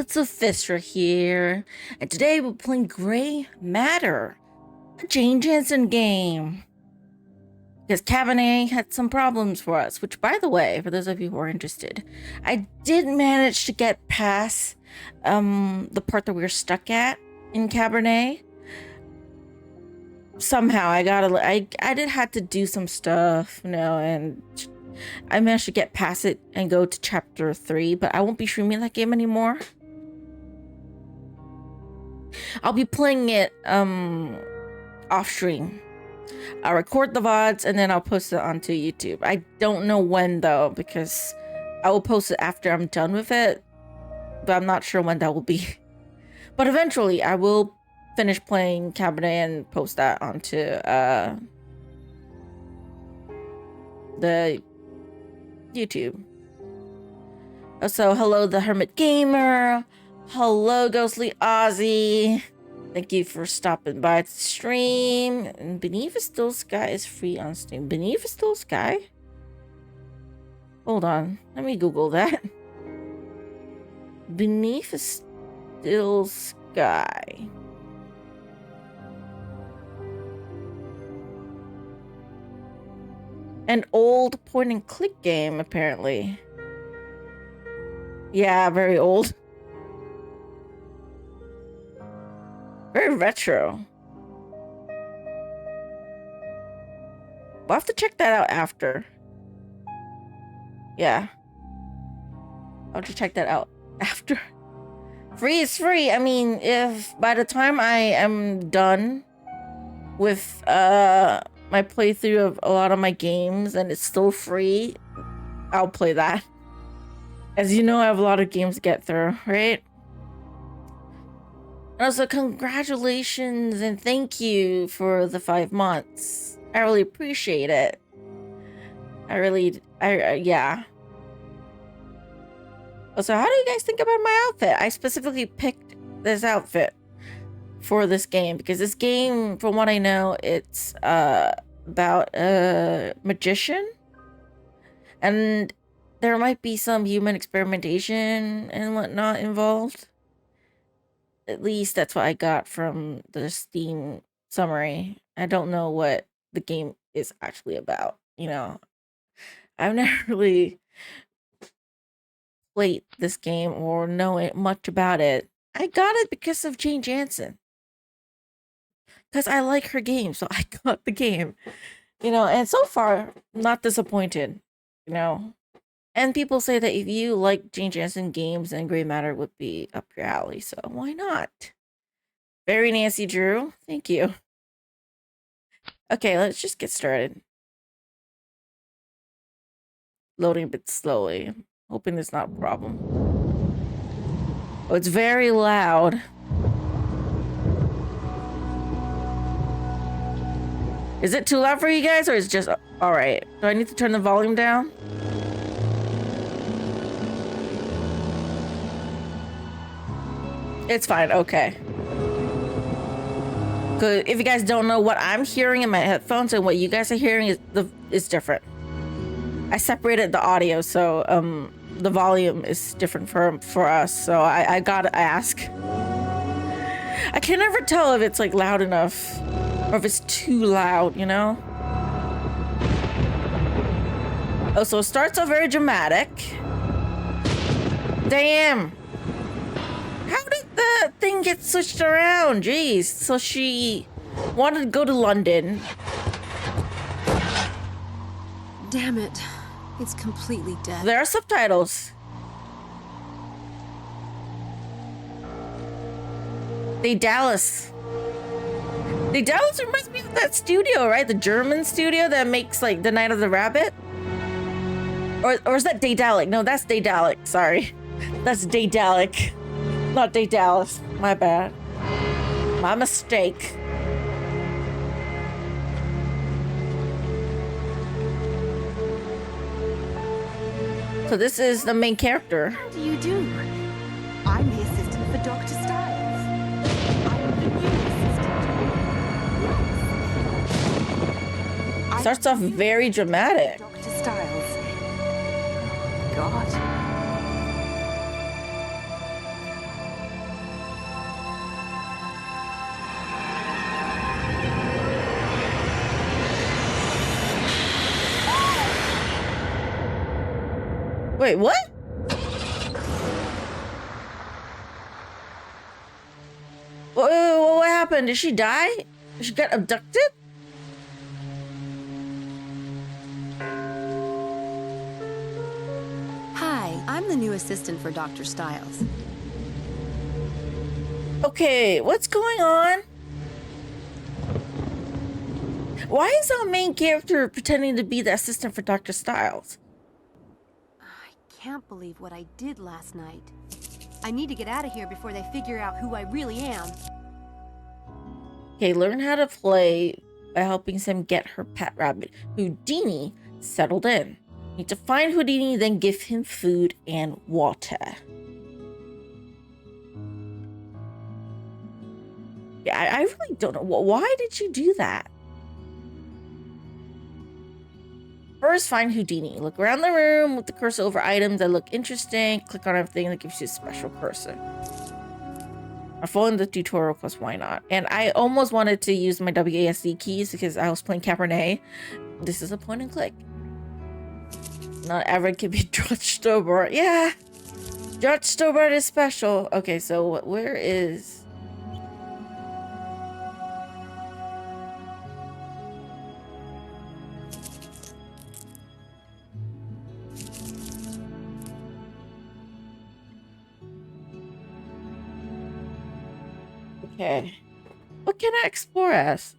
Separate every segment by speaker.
Speaker 1: it's Luphisra here, and today we're playing Gray Matter, a Jane Jensen game. Because Cabernet had some problems for us, which, by the way, for those of you who are interested, I did manage to get past the part that we were stuck at in Cabernet. Somehow I did have to do some stuff, you know, and I managed to get past it and go to chapter 3, but I won't be streaming that game anymore. I'll be playing it off stream. I'll record the VODs and then I'll post it onto YouTube. I don't know when though, because I will post it after I'm done with it, but I'm not sure when that will be. But eventually I will finish playing Cabernet and post that onto the YouTube. Also, hello the Hermit Gamer. Hello Ghostly Ozzy. Thank you for stopping by the stream. And Beneath a Still Sky is free on Steam. Beneath a Still Sky? Hold on. Let me Google that. Beneath a Still Sky. An old point and click game, apparently. Yeah, very old. Very retro. We'll have to check that out after. Yeah. I'll have to check that out after. Free is free. I mean, if by the time I am done with my playthrough of a lot of my games and it's still free, I'll play that. As you know, I have a lot of games to get through, right? And also, congratulations and thank you for the 5 months. I really appreciate it. Yeah. Also, how do you guys think about my outfit? I specifically picked this outfit for this game because this game, from what I know, it's about a magician, and there might be some human experimentation and whatnot involved. At least that's what I got from the Steam summary. I don't know what the game is actually about. You know, I've never really played this game or know much about it. I got it because of Jane Jensen. Because I like her game, so I got the game. You know, and so far, not disappointed. You know, and people say that if you like Jane Jensen games, then Gray Matter would be up your alley. So why not? Very Nancy Drew. Thank you. Okay, let's just get started. Loading a bit slowly. Hoping it's not a problem. Oh, it's very loud. Is it too loud for you guys, or is it just all right? Do I need to turn the volume down? It's fine, okay. Good. If you guys don't know, what I'm hearing in my headphones and what you guys are hearing is different. I separated the audio, so the volume is different for us. So I gotta ask. I can never tell if it's like loud enough or if it's too loud, you know? Oh, so it starts off very dramatic. Damn. How did the thing get switched around? Jeez. So she wanted to go to London.
Speaker 2: Damn it. It's completely dead.
Speaker 1: There are subtitles. Daedalus. Daedalus reminds me of that studio, right? The German studio that makes like The Night of the Rabbit. Or is that Daedalic? No, that's Daedalic. Sorry. That's Daedalic. Not Daedalus. My bad. My mistake. So this is the main character.
Speaker 2: How do you do? I'm the assistant for Dr. Styles. I'm the new assistant.
Speaker 1: Starts off very dramatic.
Speaker 2: Dr. Styles. God.
Speaker 1: Wait, what? What happened? Did she die? She got abducted?
Speaker 2: Hi, I'm the new assistant for Dr. Stiles.
Speaker 1: Okay, what's going on? Why is our main character pretending to be the assistant for Dr. Stiles?
Speaker 2: I can't believe what I did last night. I need to get out of here before they figure out who I really am.
Speaker 1: Okay, learn how to play by helping Sam get her pet rabbit, Houdini, settled in. Need to find Houdini, then give him food and water. Yeah, I really don't know. Why did you do that? First, find Houdini. Look around the room with the cursor over items that look interesting. Click on everything that gives you a special cursor. I'm following the tutorial because why not? And I almost wanted to use my WASD keys because I was playing Cabernet. This is a point and click. Not everyone can be Judge Stobart. Yeah, Judge Stobart is special. Okay, so where is... Okay. What can I explore as?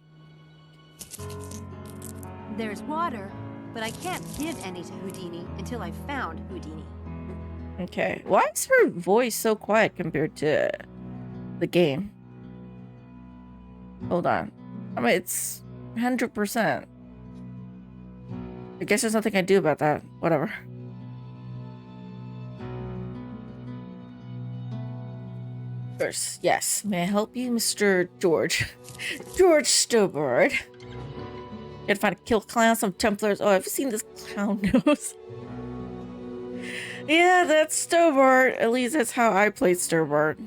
Speaker 2: There's water, but I can't give any to Houdini until I've found Houdini.
Speaker 1: Okay. Why is her voice so quiet compared to the game? Hold on. I mean, it's 100%. I guess there's nothing I do about that. Whatever. First, yes. May I help you, Mr. George? George Stobart. Gotta find a kill clown, some Templars. Oh, I've seen this clown nose. Yeah, that's Stobart. At least that's how I played Stobart.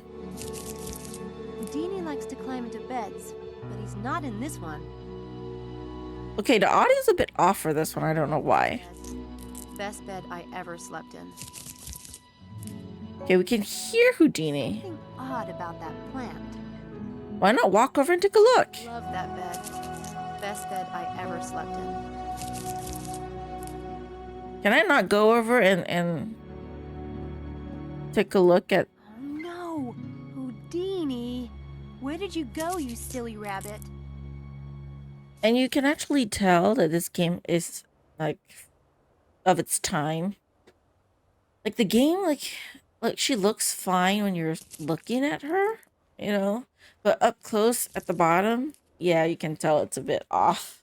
Speaker 2: Houdini likes to climb into beds, but he's not in this one.
Speaker 1: Okay, the audio's a bit off for this one. I don't know why.
Speaker 2: Best bed I ever slept in.
Speaker 1: Okay, we can hear Houdini.
Speaker 2: Something odd about that plant.
Speaker 1: Why not walk over and take a look?
Speaker 2: Love that bed. Best bed I ever slept in.
Speaker 1: Can I not go over and take a look at...
Speaker 2: Oh no! Houdini! Where did you go, you silly rabbit?
Speaker 1: And you can actually tell that this game is, like, of its time. Like, the game, like she looks fine when you're looking at her, you know? But up close at the bottom, yeah, you can tell it's a bit off.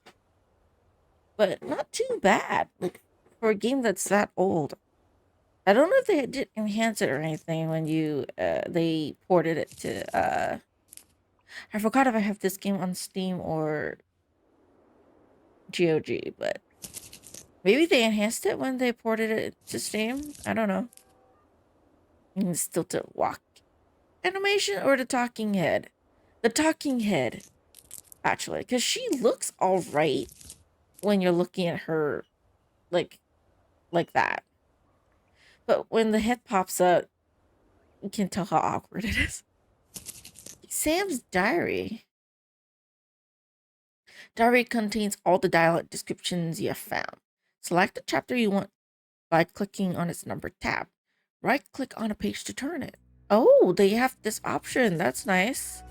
Speaker 1: But not too bad, like, for a game that's that old. I don't know if they did enhance it or anything when you, they ported it to, I forgot if I have this game on Steam or GOG, but maybe they enhanced it when they ported it to Steam. I don't know. And it's still to walk animation or the talking head. The talking head, actually, because she looks all right when you're looking at her like that. But when the head pops up, you can tell how awkward it is. Sam's diary. Diary contains all the dialogue descriptions you have found. Select the chapter you want by clicking on its numbered tab. Right-click on a page to turn it. Oh, they have this option. That's nice.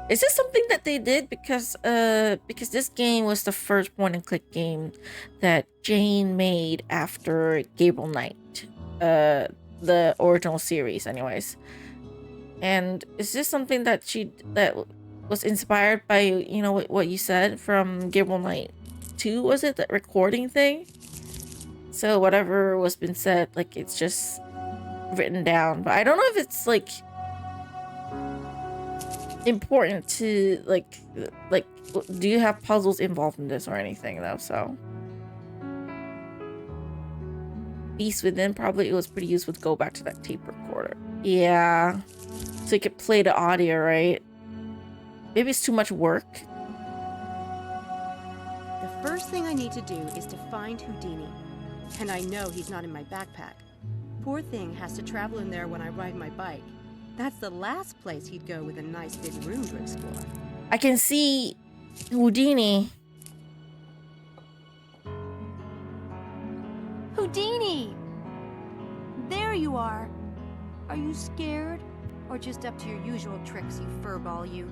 Speaker 1: Is this something that they did because this game was the first point-and-click game that Jane made after Gabriel Knight, the original series, anyways. And is this something that was inspired by, you know, what you said from Gabriel Knight 2, was it? That recording thing? So whatever was been said, like, it's just written down. But I don't know if it's, like, important to, like, do you have puzzles involved in this or anything, though? So Beast Within, probably it was pretty useful to go back to that tape recorder. Yeah. So you could play the audio, right? Maybe it's too much work.
Speaker 2: The first thing I need to do is to find Houdini. And I know he's not in my backpack. Poor thing has to travel in there when I ride my bike. That's the last place he'd go with a nice big room to explore.
Speaker 1: I can see Houdini.
Speaker 2: Houdini! There you are. Are you scared? Or just up to your usual tricks, you furball, you?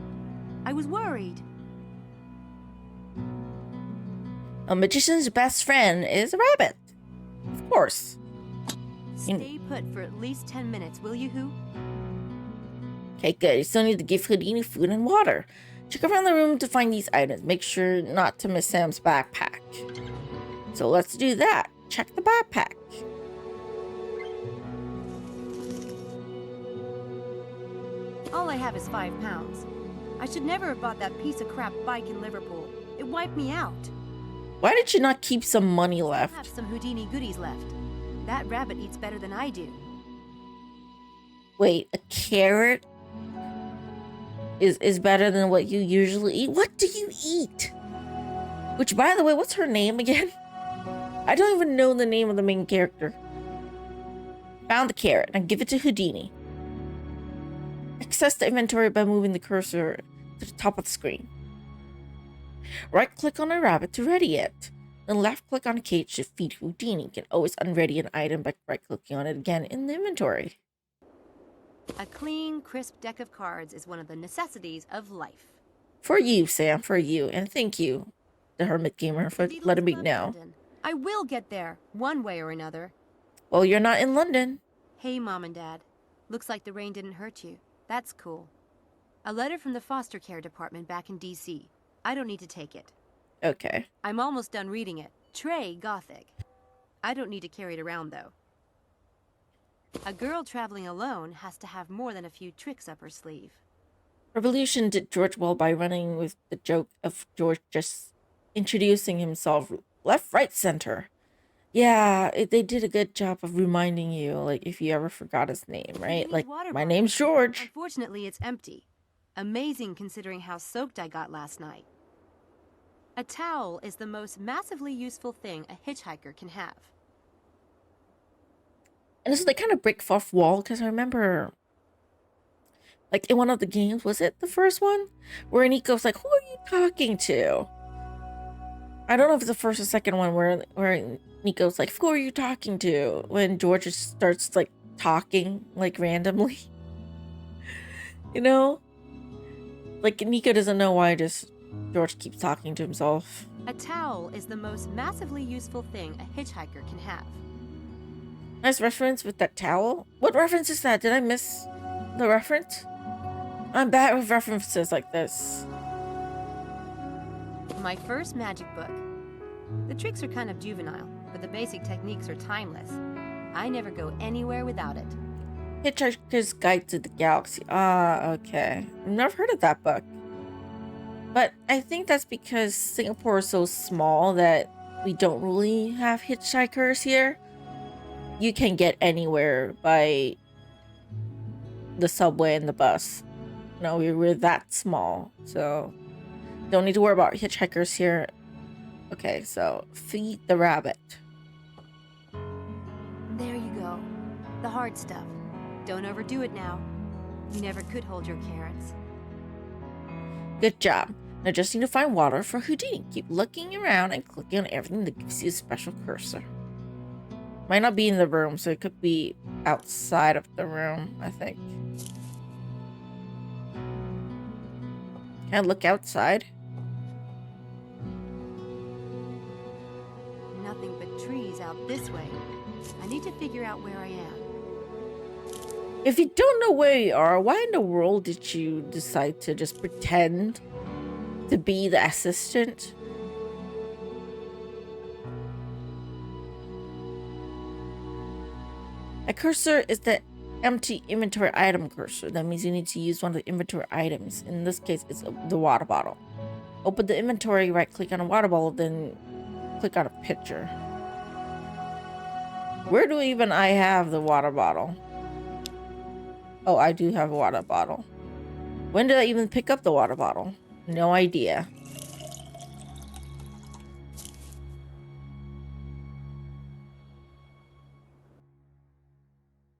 Speaker 2: I was worried.
Speaker 1: A magician's best friend is a rabbit. Of course.
Speaker 2: Stay put for at least 10 minutes, will you, Who?
Speaker 1: Okay, good. You still need to give Houdini food and water. Check around the room to find these items. Make sure not to miss Sam's backpack. So let's do that. Check the backpack.
Speaker 2: All I have is 5 pounds. I should never have bought that piece of crap bike in Liverpool. It wiped me out.
Speaker 1: Why did you not keep some money
Speaker 2: I
Speaker 1: left?
Speaker 2: have some Houdini goodies left. That rabbit eats better than I do.
Speaker 1: Wait, a carrot is better than what you usually eat? What do you eat? Which, by the way, what's her name again? I don't even know the name of the main character. Found the carrot and give it to Houdini. Access the inventory by moving the cursor to the top of the screen. Right-click on a rabbit to ready it. Then left-click on a cage to feed Houdini. You can always unready an item by right-clicking on it again in the inventory.
Speaker 2: A clean, crisp deck of cards is one of the necessities of life.
Speaker 1: For you, Sam, for you. And thank you, the Hermit Gamer, for letting me know.
Speaker 2: London. I will get there, one way or another.
Speaker 1: Well, you're not in London.
Speaker 2: Hey, Mom and Dad. Looks like the rain didn't hurt you. That's cool. A letter from the foster care department back in D.C. I don't need to take it.
Speaker 1: Okay.
Speaker 2: I'm almost done reading it. Trey Gothic. I don't need to carry it around, though. A girl traveling alone has to have more than a few tricks up her sleeve.
Speaker 1: Revolution did George well by running with the joke of George just introducing himself left, right, center. Yeah, they did a good job of reminding you, like, if you ever forgot his name, right? Like, my name's George.
Speaker 2: Unfortunately, it's empty. Amazing considering how soaked I got last night. A towel is the most massively useful thing a hitchhiker can have.
Speaker 1: And this is the kind of brick fourth wall, because I remember, like, in one of the games, was it the first one? Where Nico's like, who are you talking to? I don't know if it's the first or second one where Nico's like, who are you talking to? When George just starts, like, talking, like, randomly. You know? Like, Nico doesn't know why George keeps talking to himself.
Speaker 2: A towel is the most massively useful thing a hitchhiker can have.
Speaker 1: Nice reference with that towel. What reference is that? Did I miss the reference? I'm bad with references like this.
Speaker 2: My first magic book. The tricks are kind of juvenile, but the basic techniques are timeless. I never go anywhere without it.
Speaker 1: Hitchhiker's Guide to the Galaxy. Ah, okay. I've never heard of that book. But I think that's because Singapore is so small that we don't really have hitchhikers here. You can get anywhere by the subway and the bus. No, we're that small, so don't need to worry about hitchhikers here. Okay, so feed the rabbit.
Speaker 2: There you go. The hard stuff. Don't overdo it now. You never could hold your carrots.
Speaker 1: Good job. Now just need to find water for Houdini. Keep looking around and clicking on everything that gives you a special cursor. Might not be in the room, so it could be outside of the room, I think. Can I look outside?
Speaker 2: Nothing but trees out this way. I need to figure out where I am.
Speaker 1: If you don't know where you are, why in the world did you decide to just pretend to be the assistant? A cursor is the empty inventory item cursor. That means you need to use one of the inventory items. In this case, it's the water bottle. Open the inventory, right-click on a water bottle, then click on a picture. Where do even I have the water bottle? Oh, I do have a water bottle. When did I even pick up the water bottle? No idea.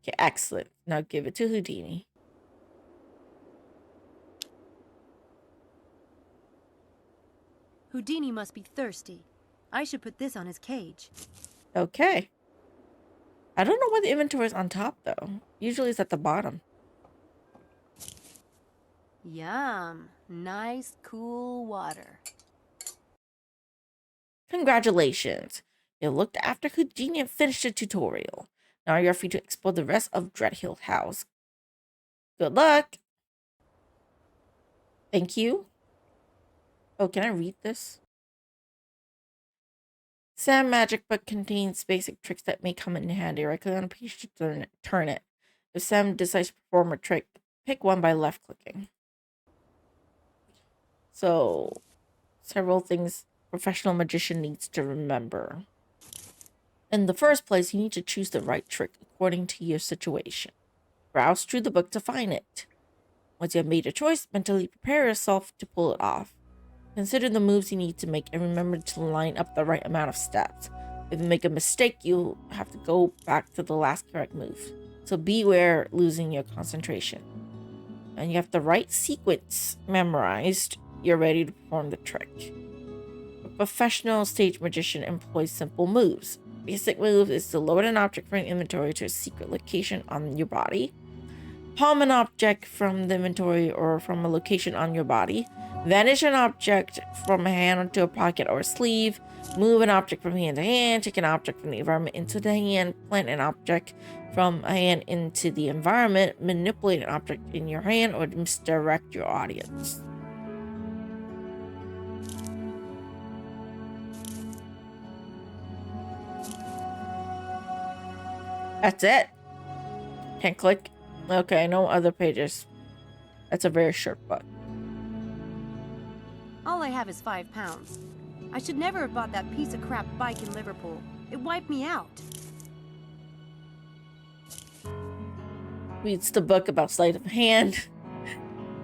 Speaker 1: Okay, excellent. Now give it to Houdini.
Speaker 2: Houdini must be thirsty. I should put this on his cage.
Speaker 1: Okay. I don't know why the inventory is on top, though. Usually it's at the bottom.
Speaker 2: Yum. Nice, cool water.
Speaker 1: Congratulations. You looked after Houdini and finished the tutorial. Now you're free to explore the rest of Dreadhill House. Good luck. Thank you. Oh, can I read this? Sam Magic Book contains basic tricks that may come in handy. Right click on a page to turn it. If Sam decides to perform a trick, pick one by left clicking. So, several things professional magician needs to remember. In the first place, you need to choose the right trick according to your situation. Browse through the book to find it. Once you have made a choice, mentally prepare yourself to pull it off. Consider the moves you need to make and remember to line up the right amount of steps. If you make a mistake, you have to go back to the last correct move. So beware losing your concentration. And you have the right sequence memorized, you're ready to perform the trick. A professional stage magician employs simple moves. Basic move is to load an object from an inventory to a secret location on your body. Palm an object from the inventory or from a location on your body. Vanish an object from a hand into a pocket or a sleeve. Move an object from hand to hand. Take an object from the environment into the hand. Plant an object from a hand into the environment. Manipulate an object in your hand or misdirect your audience. That's it. Can't click. Okay, no other pages. That's a very short book.
Speaker 2: All I have is £5. I should never have bought that piece of crap bike in Liverpool. It wiped me out.
Speaker 1: Reads the book about sleight of hand.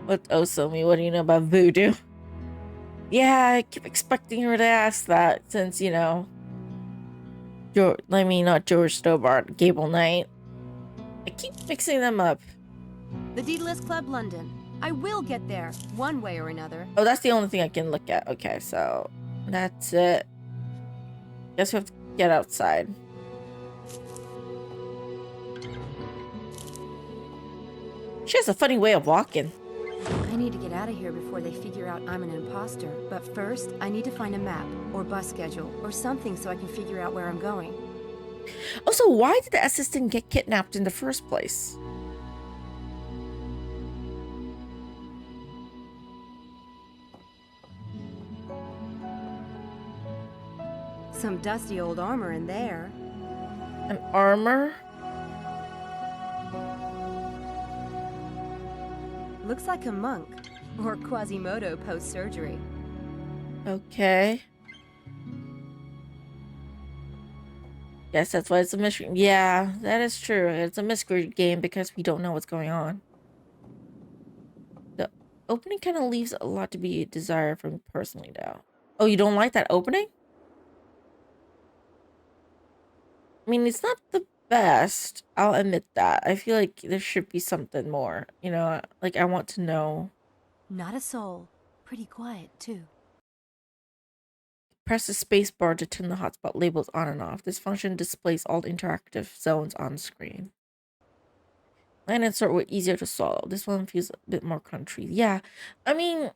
Speaker 1: What Osomi? What do you know about voodoo? Yeah, I keep expecting her to ask that since, you know, not George Stobart, Gable Knight. I keep mixing them up.
Speaker 2: The Daedalus Club, London. I will get there, one way or another.
Speaker 1: Oh, that's the only thing I can look at. Okay, so that's it. Guess we have to get outside. She has a funny way of walking.
Speaker 2: I need to get out of here before they figure out I'm an imposter. But first, I need to find a map, or bus schedule, or something so I can figure out where I'm going.
Speaker 1: Also, why did the assistant get kidnapped in the first place?
Speaker 2: Some dusty old armor in there.
Speaker 1: An armor?
Speaker 2: Looks like a monk, or Quasimodo post-surgery.
Speaker 1: Okay. Yes, that's why it's a mystery. Yeah, that is true. It's a mystery game because we don't know what's going on. The opening kind of leaves a lot to be desired for me personally, though. Oh, you don't like that opening? I mean, it's not the best. I'll admit that. I feel like there should be something more. You know, like I want to know.
Speaker 2: Not a soul. Pretty quiet, too.
Speaker 1: Press the space bar to turn the hotspot labels on and off. This function displays all interactive zones on screen. Line insert were easier to solve. This one feels a bit more country. Yeah, I mean,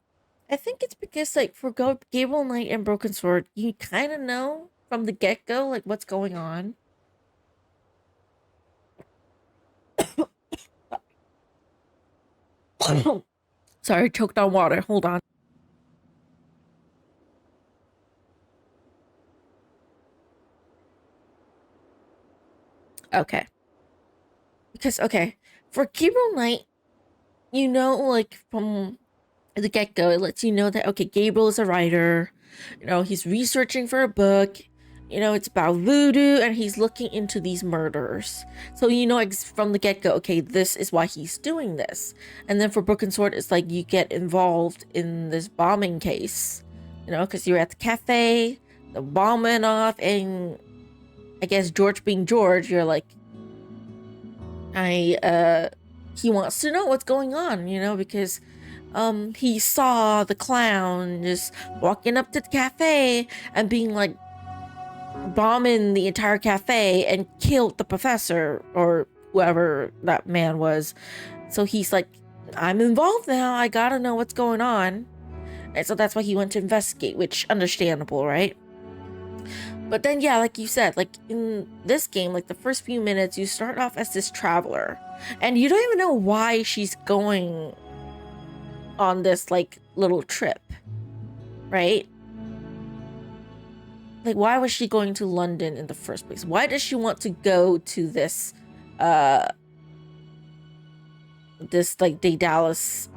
Speaker 1: I think it's because like for Gable Knight and Broken Sword, you kind of know from the get-go like what's going on. Sorry, choked on water. Hold on. Okay. Because, okay, for Gabriel Knight, you know, like, from the get-go, it lets you know that, okay, Gabriel is a writer. You know, he's researching for a book. You know, it's about voodoo, and he's looking into these murders. So, you know, from the get-go, okay, this is why he's doing this. And then for Broken Sword, it's like you get involved in this bombing case. You know, because you're at the cafe, the bomb went off, and I guess George being George, you're like, He wants to know what's going on, you know, because he saw the clown just walking up to the cafe and being like bombing the entire cafe and killed the professor or whoever that man was. So he's like, I'm involved now, I gotta know what's going on. And so that's why he went to investigate, which understandable, right? But then, yeah, like you said, like in this game, like the first few minutes, you start off as this traveler and you don't even know why she's going on this like little trip, right? Like, why was she going to London in the first place? Why does she want to go to this like Daedalus,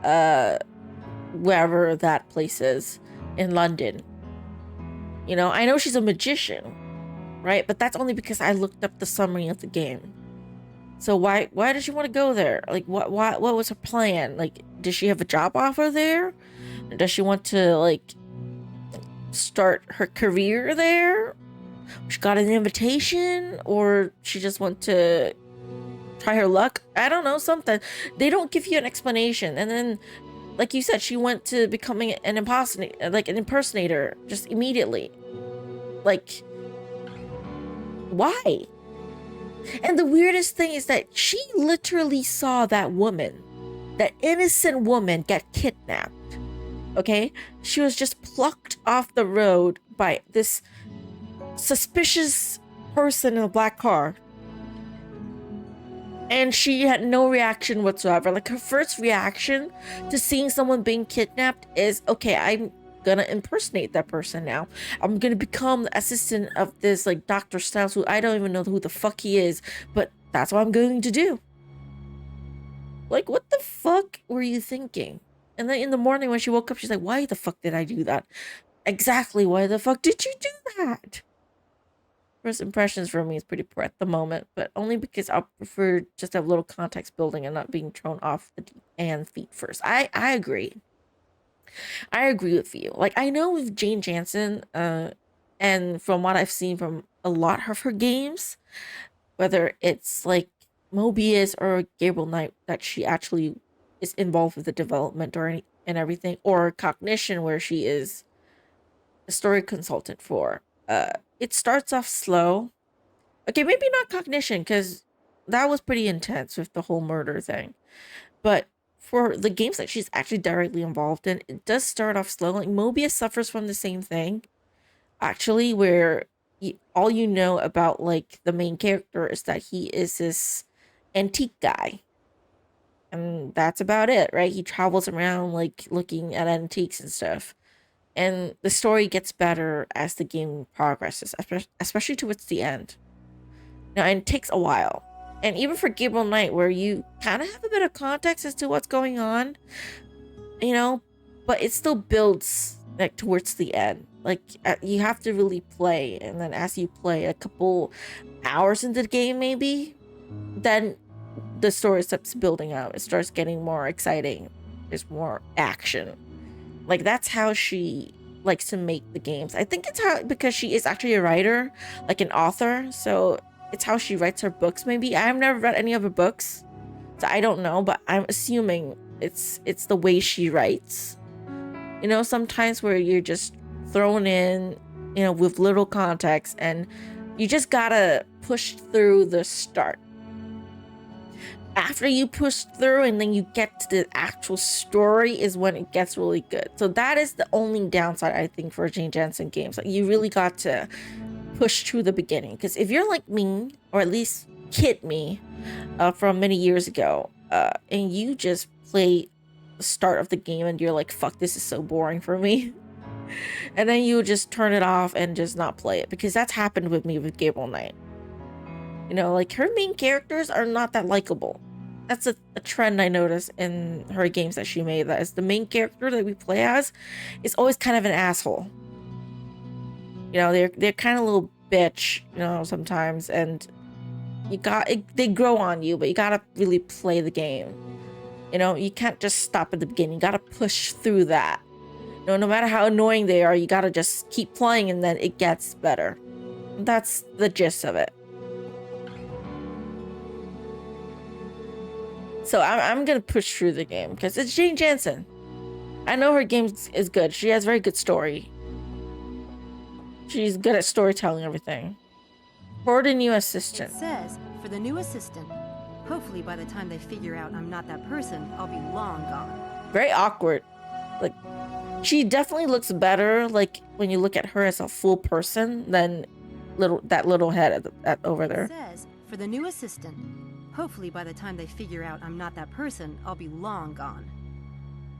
Speaker 1: wherever that place is in London? You know, I know she's a magician, right? But that's only because I looked up the summary of the game. So why does she want to go there? Like, what was her plan? Like, does she have a job offer there? Or does she want to like start her career there? She got an invitation, or she just want to try her luck? I don't know, something. They don't give you an explanation. And then, like you said, she went to becoming an impersonator just immediately. Like, why? And the weirdest thing is that she literally saw that woman, that innocent woman, get kidnapped. Okay? She was just plucked off the road by this suspicious person in a black car. And she had no reaction whatsoever. Like, her first reaction to seeing someone being kidnapped is, okay, I'm gonna impersonate that person now. I'm gonna become the assistant of this, like, Dr. Styles, who I don't even know who the fuck he is, but that's what I'm going to do. Like, what the fuck were you thinking? And then in the morning when she woke up, she's like, why the fuck did I do that? Exactly, why the fuck did you do that? First impressions for me is pretty poor at the moment, but only because I prefer just to have a little context building and not being thrown off the deep end feet first. I agree. I agree with you. Like, I know with Jane Jensen, and from what I've seen from a lot of her games, whether it's like Mobius or Gabriel Knight, that she actually is involved with the development and everything, or Cognition, where she is a story consultant for. It starts off slow. Okay, maybe not Cognition, because that was pretty intense with the whole murder thing. But for the games that she's actually directly involved in, it does start off slow. Like, Mobius suffers from the same thing, actually, where all you know about, like, the main character is that he is this antique guy. And that's about it, right? He travels around, like, looking at antiques and stuff. And the story gets better as the game progresses, especially towards the end. Now, and it takes a while. And even for Gabriel Knight, where you kind of have a bit of context as to what's going on, you know, but it still builds, like, towards the end. Like, you have to really play, and then as you play a couple hours into the game, maybe, then the story starts building out. It starts getting more exciting. There's more action. Like, that's how she likes to make the games. I think it's because she is actually a writer, like an author, so it's how she writes her books, maybe. I've never read any of her books, so I don't know, but I'm assuming it's the way she writes. You know, sometimes where you're just thrown in, you know, with little context, and you just gotta push through the start. After you push through and then you get to the actual story is when it gets really good. So that is the only downside, I think, for Jane Jensen games. Like, you really got to push through the beginning, because if you're like me, or at least kid me, from many years ago, and you just play the start of the game and you're like, fuck, this is so boring for me, and then you just turn it off and just not play it, because that's happened with me with Gabriel Knight. You know, like, her main characters are not that likable. That's a trend I noticed in her games that she made, that is the main character that we play as is always kind of an asshole. You know, they're kind of a little bitch, you know, sometimes, and they grow on you, but you gotta really play the game. You know, you can't just stop at the beginning. You gotta push through that. You know, no matter how annoying they are, you gotta just keep playing, and then it gets better. That's the gist of it. So I'm gonna push through the game because it's Jane Jensen. I know her game is good. She has very good story. She's good at storytelling, everything. For the new assistant.
Speaker 2: It says, for the new assistant. Hopefully by the time they figure out I'm not that person, I'll be long gone.
Speaker 1: Very awkward. Like, she definitely looks better, like, when you look at her as a full person than that little head over there.
Speaker 2: It says, for the new assistant. Hopefully by the time they figure out I'm not that person, I'll be long gone.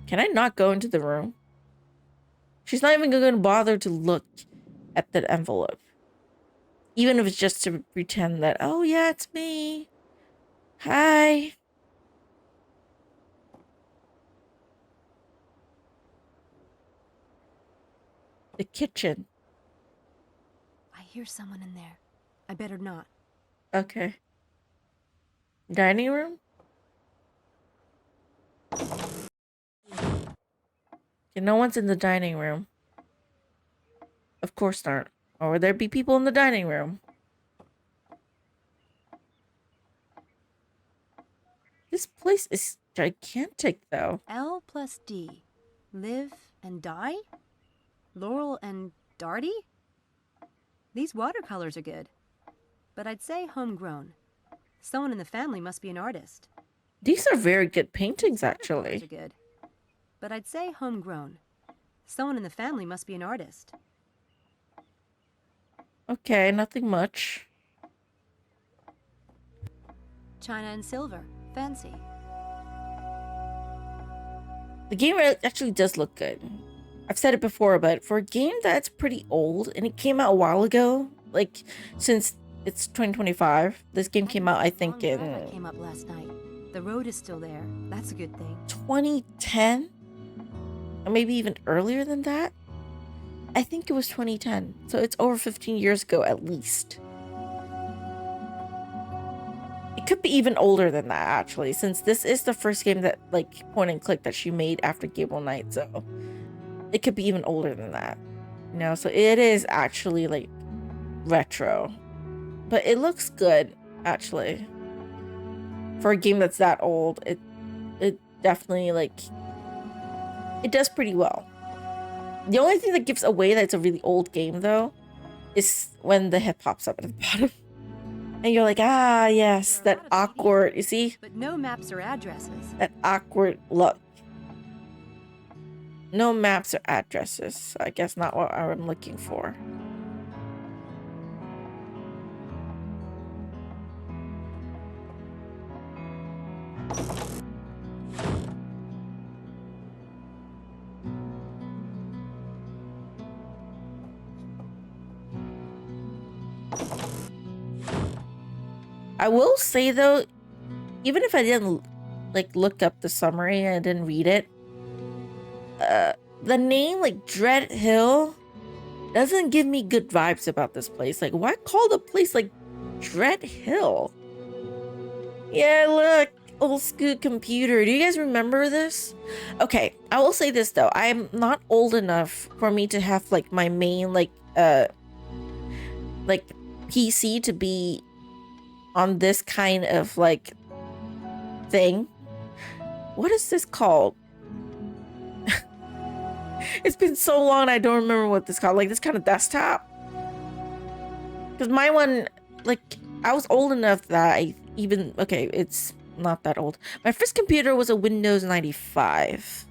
Speaker 1: Can I not go into the room? She's not even going to bother to look at the envelope. Even if it's just to pretend that, oh yeah, it's me. Hi. The kitchen.
Speaker 2: I hear someone in there. I better not.
Speaker 1: Okay. Dining room? Okay, no one's in the dining room. Of course not. Or would there be people in the dining room? This place is gigantic, though.
Speaker 2: L plus D. Live and die? Laurel and Darty? These watercolors are good. But I'd say homegrown. Someone in the family must be an artist.
Speaker 1: These are very good paintings, actually.
Speaker 2: Are good. But I'd say homegrown. Someone in the family must be an artist.
Speaker 1: Okay, nothing much.
Speaker 2: China and silver. Fancy.
Speaker 1: The game actually does look good. I've said it before, but for a game that's pretty old, and it came out a while ago, like, since it's 2025, this game came out, I think, in...
Speaker 2: came up last night. The road is still there. That's a good thing.
Speaker 1: 2010? Or maybe even earlier than that? I think it was 2010. So it's over 15 years ago, at least. It could be even older than that, actually, since this is the first game that, like, point and click that she made after Gable Knight, so it could be even older than that. You know, so it is actually, like, retro. But it looks good, actually. For a game that's that old, it definitely, like, it does pretty well. The only thing that gives away that it's a really old game, though, is when the head pops up at the bottom. And you're like, ah, yes, that awkward, you see?
Speaker 2: But no maps or addresses.
Speaker 1: That awkward look. No maps or addresses. I guess not what I'm looking for. I will say though, even if I didn't like look up the summary and I didn't read it, the name like Dread Hill doesn't give me good vibes about this place. Like, why call the place like Dread Hill? Yeah, look, old school computer. Do you guys remember this? Okay, I will say this though. I'm not old enough for me to have like my main like PC to be on this kind of like thing. What is this called? It's been so long I don't remember what this called. Like this kind of desktop. Because my one, like, I was old enough that I even, okay, it's not that old. My first computer was a Windows 95.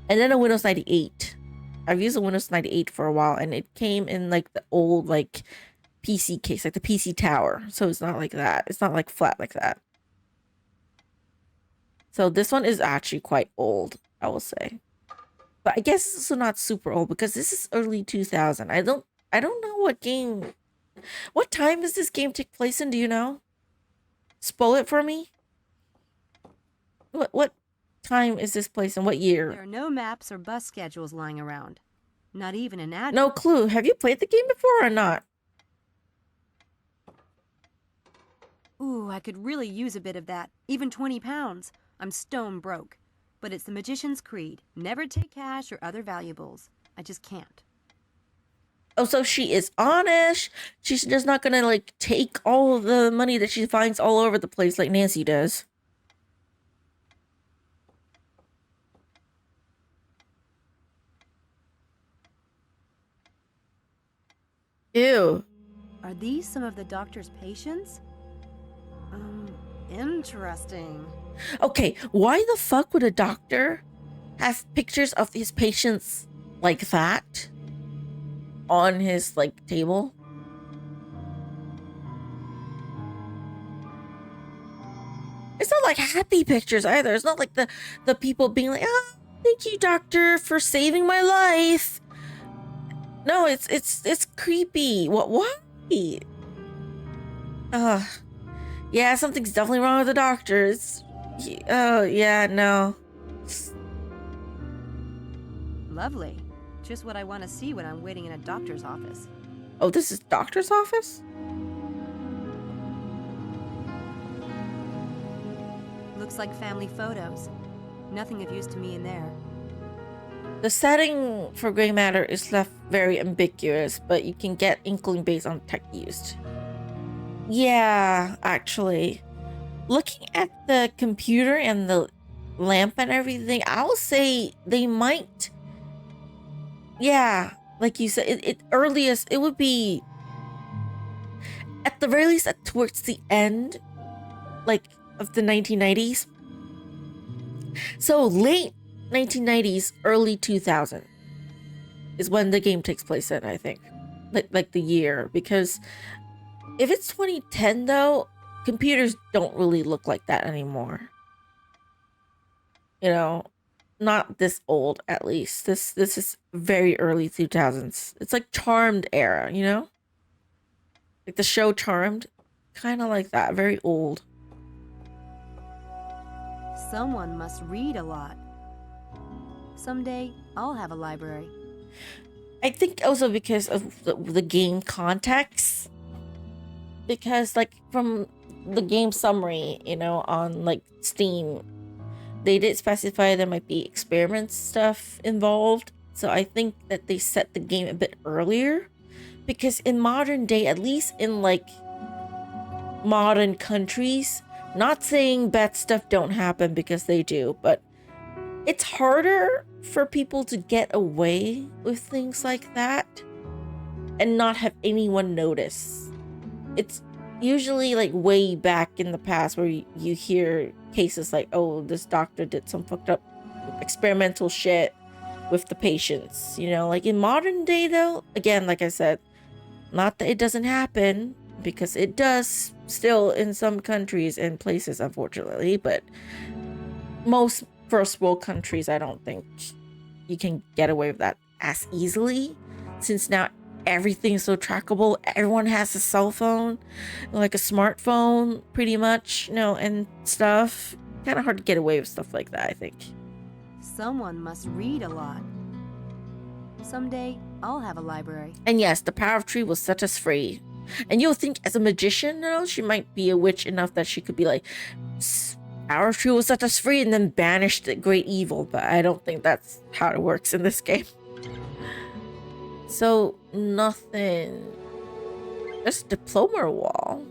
Speaker 1: And then a Windows 98. I've used a Windows 98 for a while, and it came in like the old like PC case, like the PC tower. So it's not like that. It's not like flat like that. So this one is actually quite old, I will say. But I guess it's also not super old because this is early 2000. I don't know what game. What time does this game take place in? Do you know? Spoil it for me. What time is this place in? What year?
Speaker 2: There are no maps or bus schedules lying around. Not even an address.
Speaker 1: No clue. Have you played the game before or not?
Speaker 2: Ooh, I could really use a bit of that. Even 20 pounds. I'm stone broke. But it's the magician's creed. Never take cash or other valuables. I just can't.
Speaker 1: Oh, so she is honest. She's just not gonna like take all of the money that she finds all over the place like Nancy does. Ew.
Speaker 2: Are these some of the doctor's patients? Interesting.
Speaker 1: Okay, why the fuck would a doctor have pictures of his patients like that on his like table? It's not like happy pictures either. It's not like the people being like, "Oh, thank you, doctor, for saving my life." No, it's creepy. What? Why? Yeah, something's definitely wrong with the doctors. Oh yeah, no.
Speaker 2: Lovely. Just what I want to see when I'm waiting in a doctor's office.
Speaker 1: Oh, this is doctor's office?
Speaker 2: Looks like family photos. Nothing of use to me in there.
Speaker 1: The setting for gray matter is left very ambiguous, but you can get inkling based on tech used. Yeah, actually. Looking at the computer and the lamp and everything, I'll say they might. Yeah, like you said, it earliest, it would be at the very least towards the end, like of the 1990s. So late 1990s, early 2000 is when the game takes place in, I think. Like the year, because if it's 2010 though, computers don't really look like that anymore. You know, not this old at least. This is very early 2000s. It's like Charmed era, you know? Like the show Charmed, kind of like that, very old.
Speaker 2: Someone must read a lot. Someday, I'll have a library.
Speaker 1: I think also because of the game context. Because like from the game summary, you know, on like Steam, they did specify there might be experiment stuff involved. So I think that they set the game a bit earlier. Because in modern day, at least in like modern countries, not saying bad stuff don't happen because they do, but it's harder for people to get away with things like that and not have anyone notice. It's usually like way back in the past where you hear cases like, oh, this doctor did some fucked up experimental shit with the patients, you know? Like in modern day though, again, like I said, not that it doesn't happen, because it does still in some countries and places, unfortunately, but most first world countries, I don't think you can get away with that as easily, since now everything's so trackable. Everyone has a cell phone, like a smartphone, pretty much, you know, and stuff. Kind of hard to get away with stuff like that, I think.
Speaker 2: Someone must read a lot. Someday, I'll have a library.
Speaker 1: And yes, the power of tree will set us free. And you'll think as a magician, you know, she might be a witch enough that she could be like, power of tree will set us free and then banish the great evil. But I don't think that's how it works in this game. So nothing. Just diploma wall.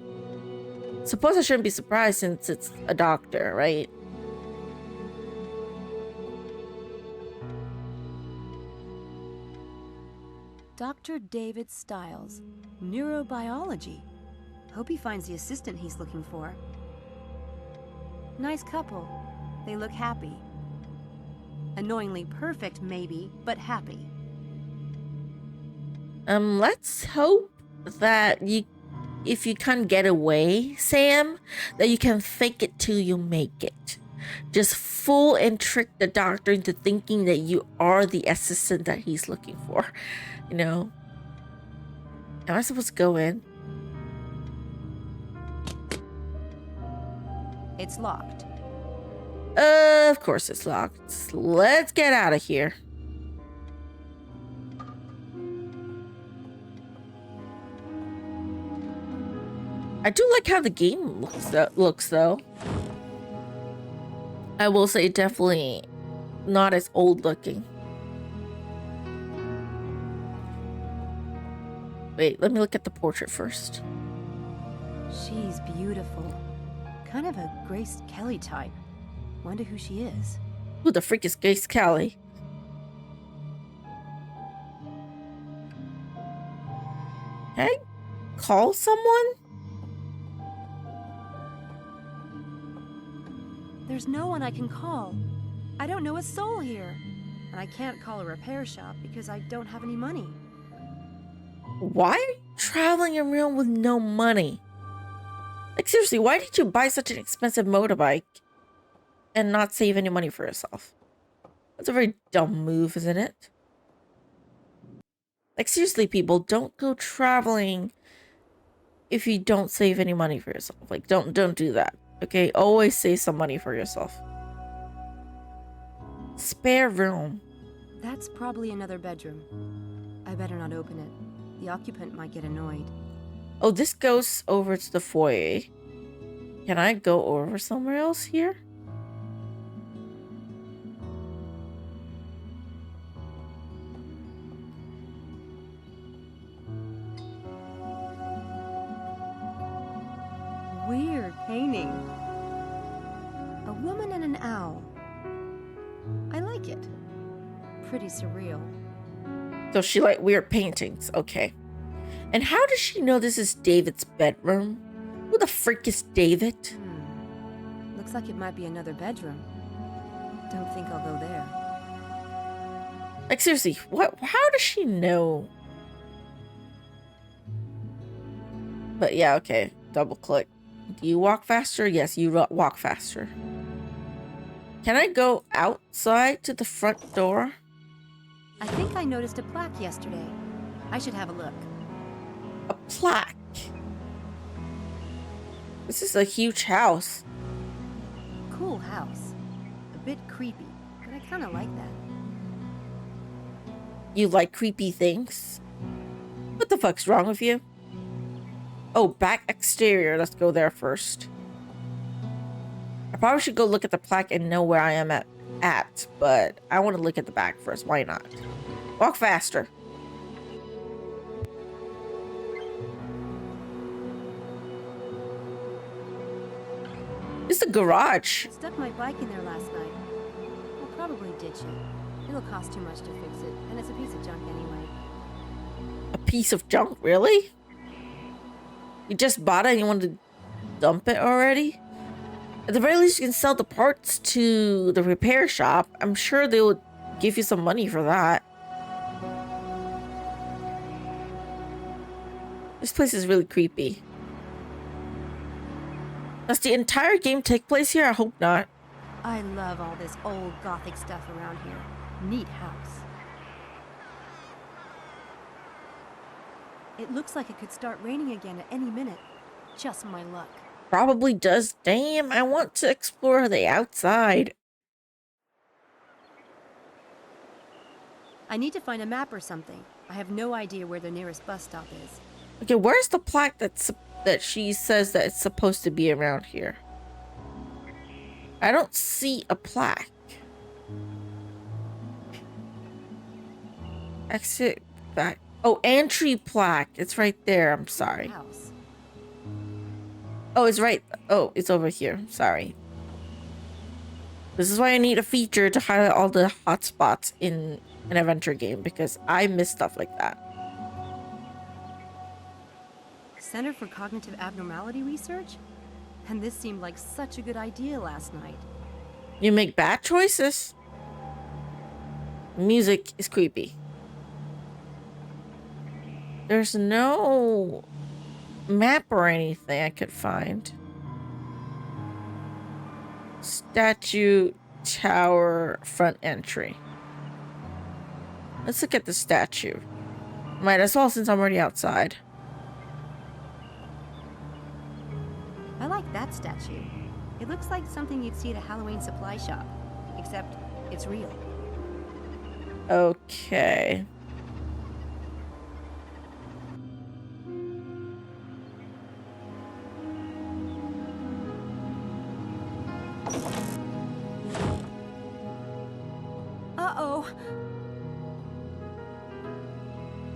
Speaker 1: Suppose I shouldn't be surprised since it's a doctor, right?
Speaker 2: Dr. David Stiles, neurobiology. Hope he finds the assistant he's looking for. Nice couple. They look happy. Annoyingly perfect, maybe, but happy.
Speaker 1: Let's hope that if you can't get away, Sam, that you can fake it till you make it. Just fool and trick the doctor into thinking that you are the assistant that he's looking for. You know? Am I supposed to go in?
Speaker 2: It's locked.
Speaker 1: Of course it's locked. Let's get out of here. I do like how the game looks though. I will say definitely not as old looking. Wait, let me look at the portrait first.
Speaker 2: She's beautiful. Kind of a Grace Kelly type. Wonder who she is.
Speaker 1: Who the freak is Grace Kelly? Can I call someone?
Speaker 2: There's no one I can call. I don't know a soul here. And I can't call a repair shop because I don't have any money.
Speaker 1: Why are you traveling around with no money? Like, seriously, why did you buy such an expensive motorbike and not save any money for yourself? That's a very dumb move, isn't it? Like, seriously, people, don't go traveling if you don't save any money for yourself. Like, don't do that. Okay? Always save some money for yourself. Spare room.
Speaker 2: That's probably another bedroom. I better not open it. The occupant might get annoyed.
Speaker 1: Oh, this goes over to the foyer. Can I go over somewhere else here?
Speaker 2: Weird painting. A woman and an owl. I like it. Pretty surreal.
Speaker 1: So she like weird paintings. Okay. And how does she know this is David's bedroom? Who the freak is David?
Speaker 2: Looks like it might be another bedroom. Don't think I'll go there.
Speaker 1: Like, seriously, what? How does she know? But yeah, okay. Double click. Do you walk faster? Yes, you walk faster. Can I go outside to the front door?
Speaker 2: I think I noticed a plaque yesterday. I should have a look.
Speaker 1: A plaque. This is a huge house.
Speaker 2: Cool house. A bit creepy, but I kind of like that.
Speaker 1: You like creepy things? What the fuck's wrong with you? Oh, back exterior. Let's go there first. I probably should go look at the plaque and know where I am at, but I want to look at the back first. Why not? Walk faster. It's the garage.
Speaker 2: Stuck my bike in there last night. I'll probably ditch it. It'll cost too much to fix it, and it's a piece of junk anyway.
Speaker 1: A piece of junk? Really? You just bought it and you want to dump it already? At the very least, you can sell the parts to the repair shop. I'm sure they would give you some money for that. This place is really creepy. Does the entire game take place here? I hope not.
Speaker 2: I love all this old gothic stuff around here. Neat house. It looks like it could start raining again at any minute. Just my luck.
Speaker 1: Probably does. Damn, I want to explore the outside.
Speaker 2: I need to find a map or something. I have no idea where the nearest bus stop is.
Speaker 1: Okay, where's the plaque that she says that it's supposed to be around here? I don't see a plaque. Exit back. Oh, entry plaque. It's right there. I'm sorry.
Speaker 2: House.
Speaker 1: Oh, it's right. Oh, it's over here. Sorry. This is why I need a feature to highlight all the hotspots in an adventure game, because I miss stuff like that.
Speaker 2: Center for Cognitive Abnormality Research? And this seemed like such a good idea last night.
Speaker 1: You make bad choices. Music is creepy. There's no map or anything I could find. Statue, tower, front entry. Let's look at the statue. Might as well, since I'm already outside.
Speaker 2: I like that statue. It looks like something you'd see at a Halloween supply shop, except it's real.
Speaker 1: Okay.
Speaker 2: Uh-oh.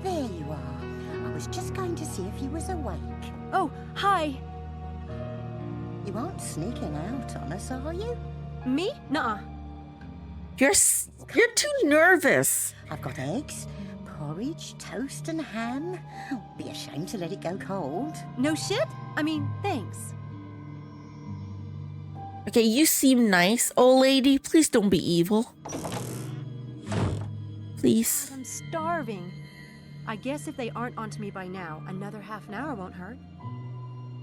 Speaker 3: There you are. I was just going to see if you was awake.
Speaker 2: Oh, hi.
Speaker 3: You aren't sneaking out on us, are you?
Speaker 2: Me? Nuh-uh.
Speaker 1: You're too nervous.
Speaker 3: I've got eggs, Porridge, toast and ham. Be a shame to let it go cold.
Speaker 2: No shit? I mean, thanks.
Speaker 1: Okay, you seem nice, old lady. Please don't be evil. Please.
Speaker 2: I'm starving. I guess if they aren't onto me by now, another half an hour won't hurt.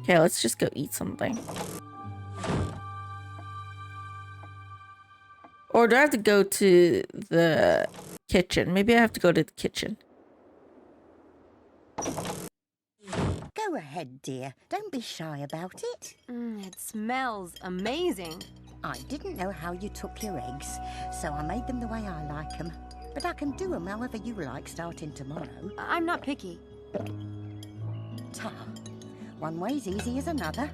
Speaker 1: Okay, let's just go eat something. Or do I have to go to the kitchen? Maybe I have to go to the kitchen.
Speaker 3: Go ahead, dear. Don't be shy about it.
Speaker 2: It smells amazing.
Speaker 3: I didn't know how you took your eggs, so I made them the way I like them. But I can do them however you like starting tomorrow.
Speaker 2: I'm not picky.
Speaker 3: Ta. One way's easy as another.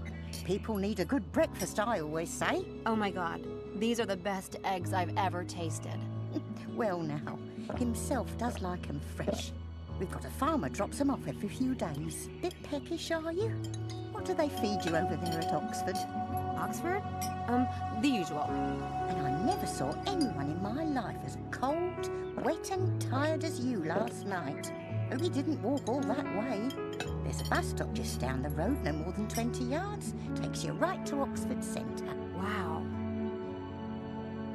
Speaker 3: People need a good breakfast, I always say.
Speaker 2: Oh my god, these are the best eggs I've ever tasted.
Speaker 3: Well now, himself does like 'em fresh. We've got a farmer drops them off every few days. Bit peckish, are you? What do they feed you over there at Oxford?
Speaker 2: Oxford? The usual.
Speaker 3: And I never saw anyone in my life as cold, wet and tired as you last night. Hope you didn't walk all that way. There's a bus stop just down the road, no more than 20 yards. Takes you right to Oxford Centre.
Speaker 2: Wow.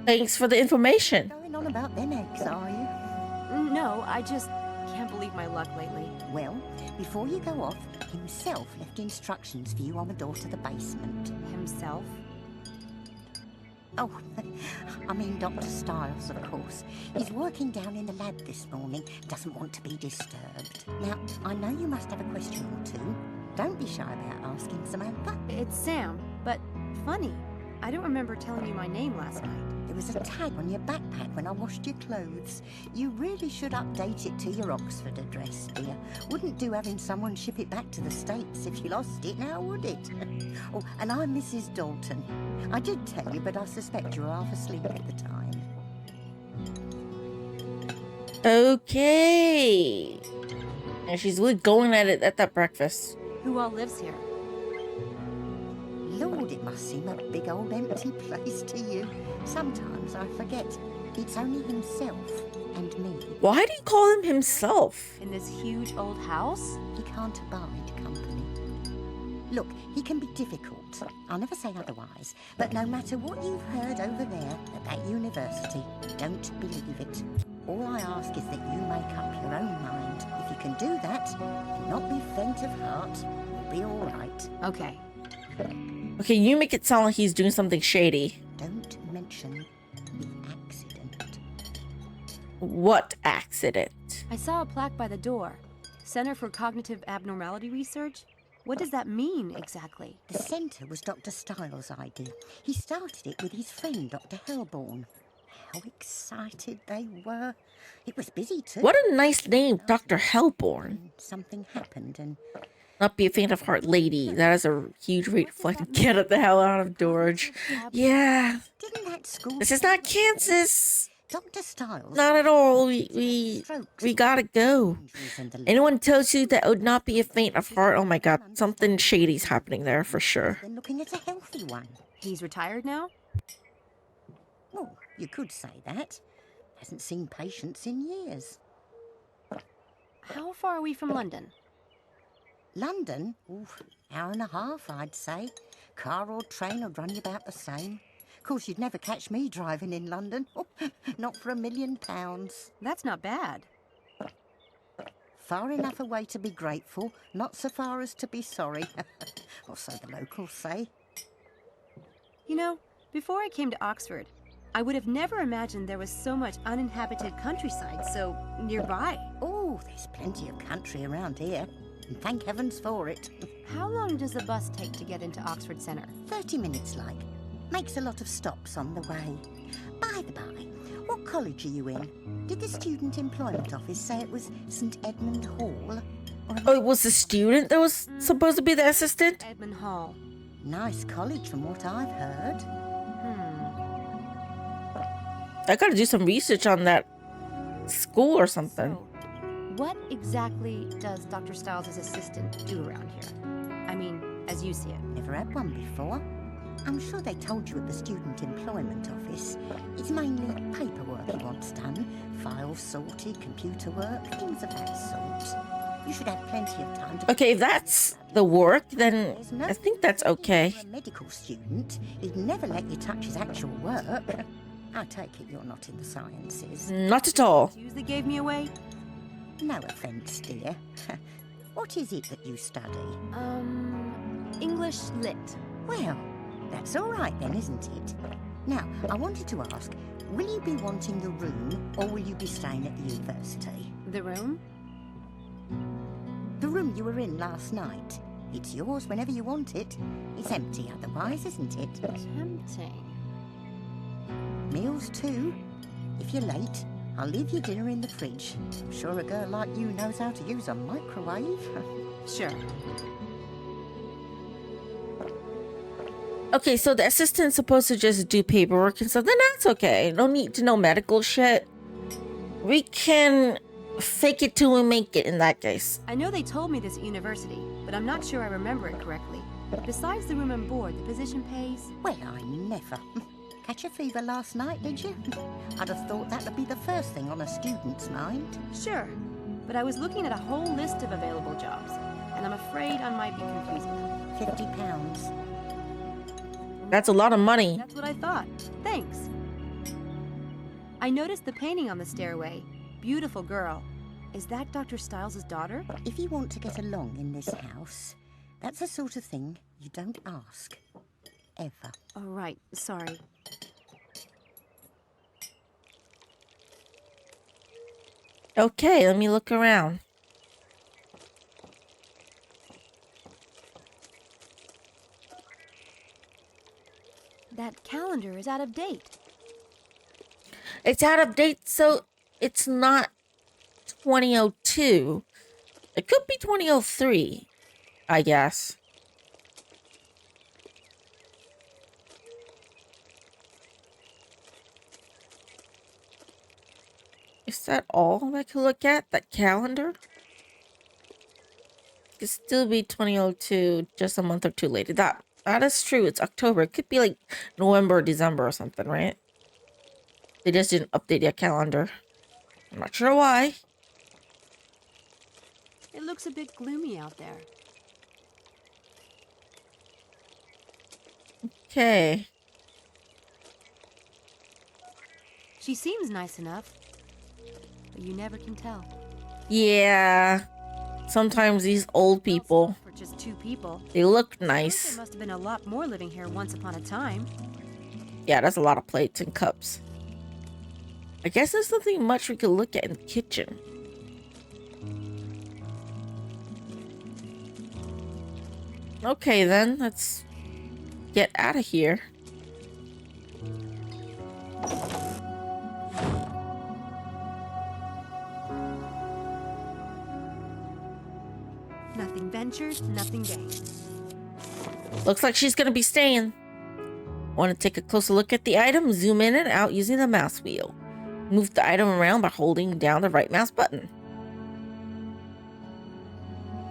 Speaker 1: Thanks for the information.
Speaker 3: Going on about them eggs, are you?
Speaker 2: No, I just can't believe my luck lately.
Speaker 3: Well, before you go off, himself left instructions for you on the door to the basement.
Speaker 2: Himself?
Speaker 3: Oh, I mean Dr. Styles, of course. He's working down in the lab this morning. Doesn't want to be disturbed. Now, I know you must have a question or two. Don't be shy about asking, Samantha.
Speaker 2: It's Sam, but funny. I don't remember telling you my name last night.
Speaker 3: There was a tag on your backpack when I washed your clothes. You really should update it to your Oxford address, dear. Wouldn't do having someone ship it back to the States if you lost it, now would it? Oh, and I'm Mrs. Dalton. I did tell you, but I suspect you were half asleep at the time.
Speaker 1: Okay. And she's really going at it at that breakfast.
Speaker 2: Who all lives here?
Speaker 3: Lord, it must seem a big old empty place to you. Sometimes I forget. It's only himself and me.
Speaker 1: Why do you call him himself?
Speaker 2: In this huge old house?
Speaker 3: He can't abide company. Look, he can be difficult. I'll never say otherwise. But no matter what you've heard over there at that university, don't believe it. All I ask is that you make up your own mind. If you can do that and not be faint of heart, you'll be all right.
Speaker 2: Okay.
Speaker 1: Okay, you make it sound like he's doing something shady.
Speaker 3: Don't mention the accident.
Speaker 1: What accident?
Speaker 2: I saw a plaque by the door. Center for Cognitive Abnormality Research? What does that mean exactly?
Speaker 3: The centre was Dr. Styles' idea. He started it with his friend, Dr. Hellborn. How excited they were. It was busy too.
Speaker 1: What a nice name, Dr. Hellborn.
Speaker 3: Something happened and...
Speaker 1: Not be a faint of heart lady. That is a huge red flag. Get the hell out of George. Yeah.
Speaker 3: Didn't that school...
Speaker 1: This is not Kansas.
Speaker 3: Dr. Styles...
Speaker 1: Not at all. We gotta go. Anyone tells you that would not be a faint of heart, oh my god, something shady's happening there for sure.
Speaker 3: Then looking at a healthy one.
Speaker 2: He's retired now?
Speaker 3: Well, you could say that. Hasn't seen patients in years.
Speaker 2: How far are we from London?
Speaker 3: London? Ooh, hour and a half, I'd say. Car or train would run you about the same. Of course, you'd never catch me driving in London. Not for £1 million.
Speaker 2: That's not bad.
Speaker 3: Far enough away to be grateful, not so far as to be sorry. Or so the locals say.
Speaker 2: You know, before I came to Oxford, I would have never imagined there was so much uninhabited countryside so nearby.
Speaker 3: Oh, there's plenty of country around here. And thank heavens for it.
Speaker 2: How long does the bus take to get into Oxford Centre?
Speaker 3: 30 minutes, like. Makes a lot of stops on the way. By the by, what college are you in? Did the Student Employment Office say it was St Edmund Hall?
Speaker 1: Oh, it was the student that was supposed to be the assistant?
Speaker 2: Edmund Hall.
Speaker 3: Nice college from what I've heard.
Speaker 1: I gotta do some research on that school or something.
Speaker 2: So, what exactly does Dr. Styles' assistant do around here? I mean, as you see it.
Speaker 3: Never had one before. I'm sure they told you at the Student Employment Office. It's mainly paperwork he wants done. Files sorted, computer work, things of that sort. You should have plenty of time to...
Speaker 1: Okay, if that's the work, then I think that's okay.
Speaker 3: For a medical student, he'd never let you touch his actual work. I take it you're not in the sciences.
Speaker 1: Not at all.
Speaker 2: Tuesday gave me away.
Speaker 3: No offence, dear. What is it that you study?
Speaker 2: English Lit.
Speaker 3: Well, that's all right then, isn't it? Now, I wanted to ask, will you be wanting the room or will you be staying at the university?
Speaker 2: The room?
Speaker 3: The room you were in last night. It's yours whenever you want it. It's empty otherwise, isn't it?
Speaker 2: Tempting.
Speaker 3: Meals too. If you're late, I'll leave your dinner in the fridge. I'm sure a girl like you knows how to use a microwave.
Speaker 2: Sure.
Speaker 1: Okay, so the assistant's supposed to just do paperwork and stuff. Then that's okay. No need to know medical shit. We can fake it till we make it in that case.
Speaker 2: I know they told me this at university, but I'm not sure I remember it correctly. Besides the room and board, the position pays...
Speaker 3: Well, I never. Catch a fever last night, did you? I'd have thought that would be the first thing on a student's mind.
Speaker 2: Sure, but I was looking at a whole list of available jobs, and I'm afraid I might be confusing them.
Speaker 3: £50.
Speaker 1: That's a lot of money.
Speaker 2: That's what I thought. Thanks. I noticed the painting on the stairway. Beautiful girl. Is that Dr. Stiles' daughter?
Speaker 3: If you want to get along in this house, that's the sort of thing you don't ask. Ever.
Speaker 2: Oh, right. Sorry.
Speaker 1: Okay, let me look around.
Speaker 2: That calendar is out of date.
Speaker 1: It's out of date, so it's not 2002. It could be 2003, I guess. Is that all I could look at? That calendar? It could still be 2002, just a month or two later. That is true. It's October. It could be like November or December or something, right? They just didn't update their calendar. I'm not sure why.
Speaker 2: It looks a bit gloomy out there.
Speaker 1: Okay.
Speaker 2: She seems nice enough, but you never can tell.
Speaker 1: Yeah. Sometimes these old people,
Speaker 2: For just two people.
Speaker 1: they look
Speaker 2: There
Speaker 1: nice.
Speaker 2: must have been a lot more living here once upon a time.
Speaker 1: Yeah, that's a lot of plates and cups. I guess there's nothing much we could look at in the kitchen. Okay, then. Let's get out of here.
Speaker 2: Nothing ventured, nothing gained.
Speaker 1: Looks like she's gonna be staying. Want to take a closer look at the item? Zoom in and out using the mouse wheel. Move the item around by holding down the right mouse button.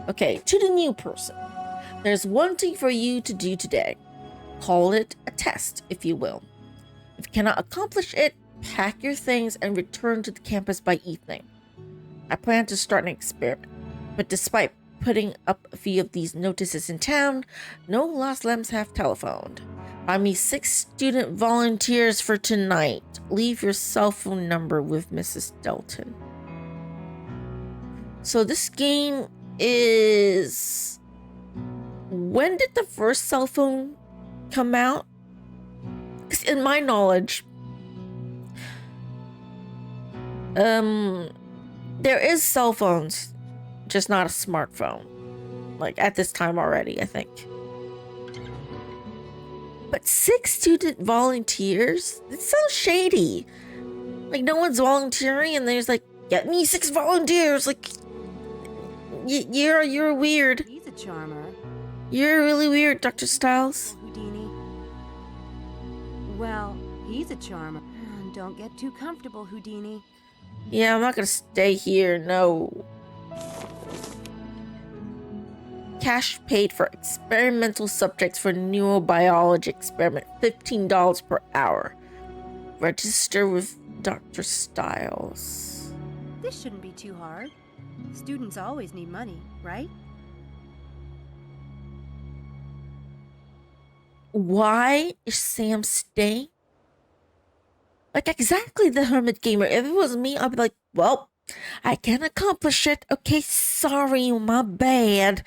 Speaker 1: Okay, to the new person. There's one thing for you to do today. Call it a test, if you will. If you cannot accomplish it, pack your things and return to the campus by evening. I plan to start an experiment, but despite putting up a few of these notices in town, no lost lambs have telephoned. Find me 6 student volunteers for tonight. Leave your cell phone number with Mrs. Delton. So this game is... When did the first cell phone come out? Because in my knowledge, there is cell phones, just not a smartphone. Like at this time already, I think. But 6 student volunteers? It sounds shady. Like no one's volunteering and there's like, get me 6 volunteers. Like, you're weird.
Speaker 2: He's a charmer.
Speaker 1: You're really weird, Dr. Stiles.
Speaker 2: Houdini. Well, he's a charmer. Don't get too comfortable, Houdini.
Speaker 1: Yeah, I'm not gonna stay here, no. Cash paid for experimental subjects for neurobiology experiment. $15 per hour. Register with Dr. Stiles.
Speaker 2: This shouldn't be too hard. Students always need money, right?
Speaker 1: Why is Sam staying? Like, exactly, the Hermit Gamer. If it was me, I'd be like, well, I can't accomplish it. Okay, sorry, my bad.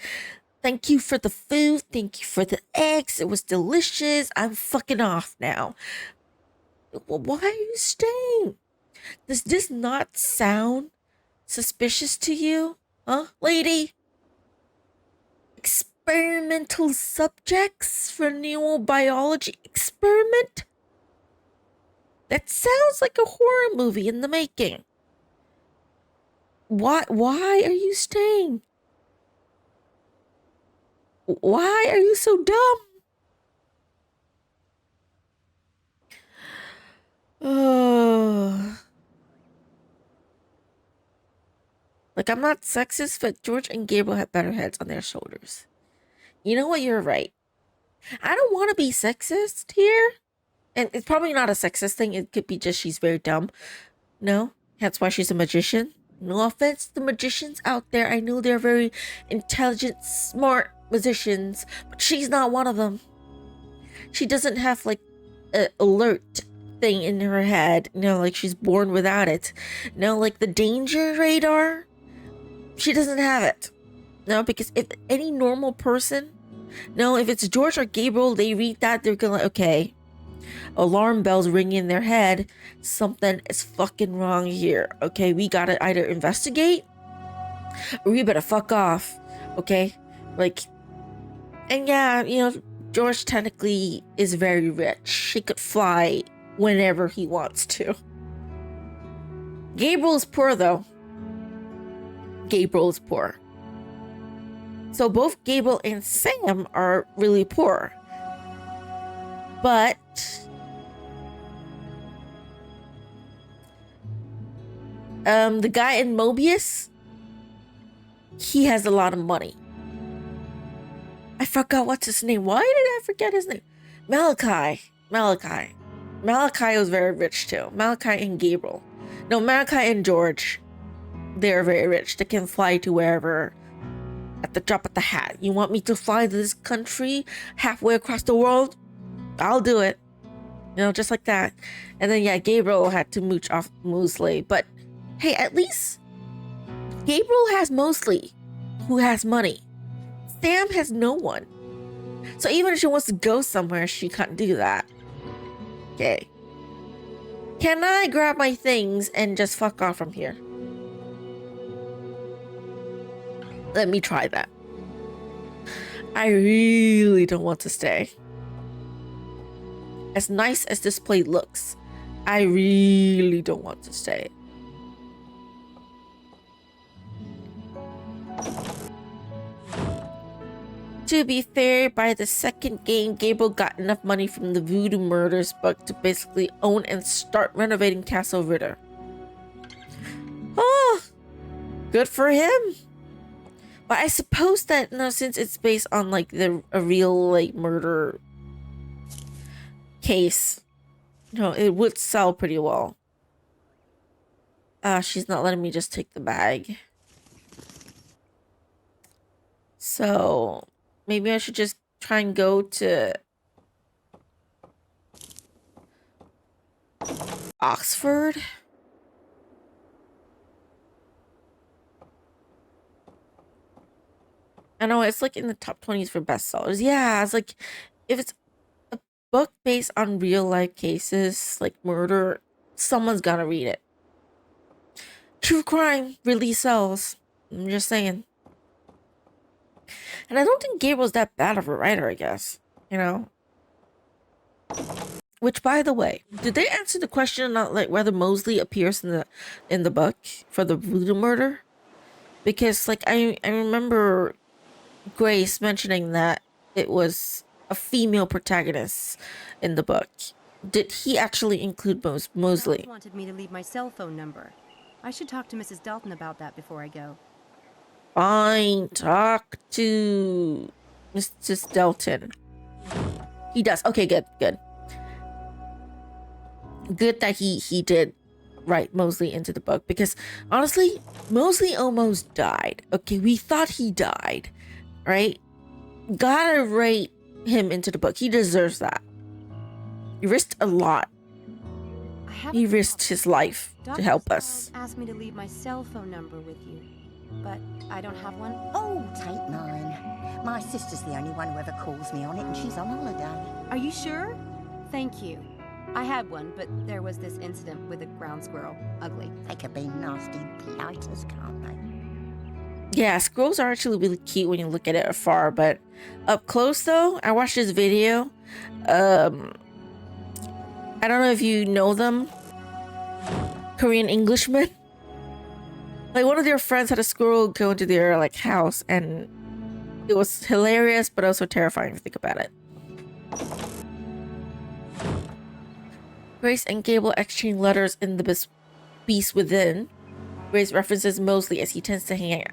Speaker 1: Thank you for the food. Thank you for the eggs. It was delicious. I'm fucking off now. Why are you staying? Does this not sound suspicious to you? Huh, lady? Experimental subjects for neurobiology experiment? That sounds like a horror movie in the making. Why are you staying? Why are you so dumb? Like, I'm not sexist, but George and Gabriel have better heads on their shoulders. You know what? You're right. I don't want to be sexist here. And it's probably not a sexist thing. It could be just she's very dumb. No, that's why she's a magician. No offense to the magicians out there. I know they're very intelligent, smart magicians, but she's not one of them. She doesn't have like an alert thing in her head. You know, like she's born without it. No, like the danger radar. She doesn't have it. No, because if any normal person, no, if it's George or Gabriel, they read that, they're gonna, okay, alarm bells ring in their head. Something is fucking wrong here. Okay, we gotta either investigate or we better fuck off. Okay, like, and yeah, you know, George technically is very rich. He could fly whenever he wants to. Gabriel's poor though. Gabriel is poor. So both Gabriel and Sam are really poor. But the guy in Mobius, he has a lot of money. I forgot what's his name. Why did I forget his name? Malachi was very rich too. Malachi and Gabriel. No, Malachi and George. They're very rich. They can fly to wherever at the drop of the hat. You want me to fly to this country halfway across the world? I'll do it. You know, just like that. And then, yeah, Gabriel had to mooch off Mosley. But, hey, at least Gabriel has Mosley, who has money. Sam has no one. So even if she wants to go somewhere, she can't do that. Okay. Can I grab my things and just fuck off from here? Let me try that. I really don't want to stay. As nice as this place looks, I really don't want to stay. To be fair, by the second game, Gabriel got enough money from the Voodoo Murders book to basically own and start renovating Castle Ritter. Oh, good for him. But I suppose that, you know, since it's based on like a real like murder case, you know, it would sell pretty well. She's not letting me just take the bag. So maybe I should just try and go to Oxford. I know it's like in the top 20s for bestsellers. Yeah, it's like if it's a book based on real life cases like murder, someone's gotta read it. True crime really sells. I'm just saying. And I don't think Gabriel's that bad of a writer, I guess. You know? Which, by the way, did they answer the question about like whether Mosley appears in the book for the Voodoo murder? Because like I remember Grace mentioning that it was a female protagonist in the book. Did he actually include Mosley?
Speaker 2: Wanted me to leave my cell phone number. I should talk to Mrs. Dalton about that before I go.
Speaker 1: Fine, talk to Mr. Stelton. He does. Okay, good. Good that he did write Mosley into the book, because honestly, Mosley almost died. Okay, we thought he died, right? Gotta write him into the book. He deserves that. He risked a lot. He risked his life to help us.
Speaker 2: Asked me to leave my cell phone number with you, but I don't have one.
Speaker 3: Oh, take mine. My sister's the only one who ever calls me on it, and she's on holiday.
Speaker 2: Are you sure? Thank you. I had one, but there was this incident with a ground squirrel. Ugly.
Speaker 3: They could be nasty blighters, can't they?
Speaker 1: Yeah, squirrels are actually really cute when you look at it afar, but up close though, I watched this video. I don't know if you know them. Korean Englishmen. Like, one of their friends had a squirrel go into their like house, and it was hilarious but also terrifying if you think about it. Grace and Gable exchange letters in the Beast Within. Grace references Mosley as he tends to hang out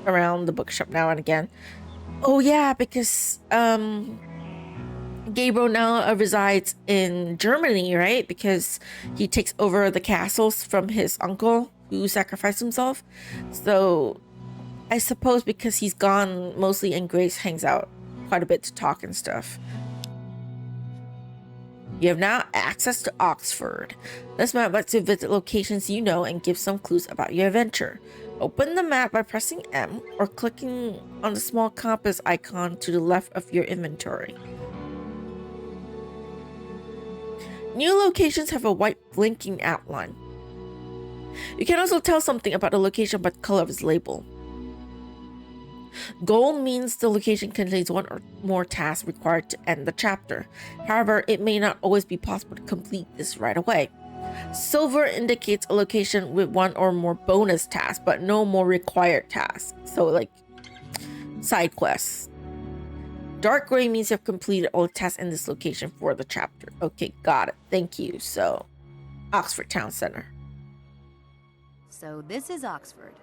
Speaker 1: around the bookshop now and again. Oh yeah, because Gabriel now resides in Germany, right? Because he takes over the castles from his uncle who sacrificed himself. So I suppose because he's gone, Mosley and Grace hangs out quite a bit to talk and stuff. You have now access to Oxford. This map lets you visit locations you know and give some clues about your adventure. Open the map by pressing M or clicking on the small compass icon to the left of your inventory. New locations have a white blinking outline. You can also tell something about the location by the color of its label. Gold means the location contains one or more tasks required to end the chapter. However, it may not always be possible to complete this right away. Silver indicates a location with one or more bonus tasks, but no more required tasks. So like side quests. Dark gray means you have completed all the tasks in this location for the chapter. Okay, got it. Thank you. So, Oxford Town Center.
Speaker 2: So this is Oxford.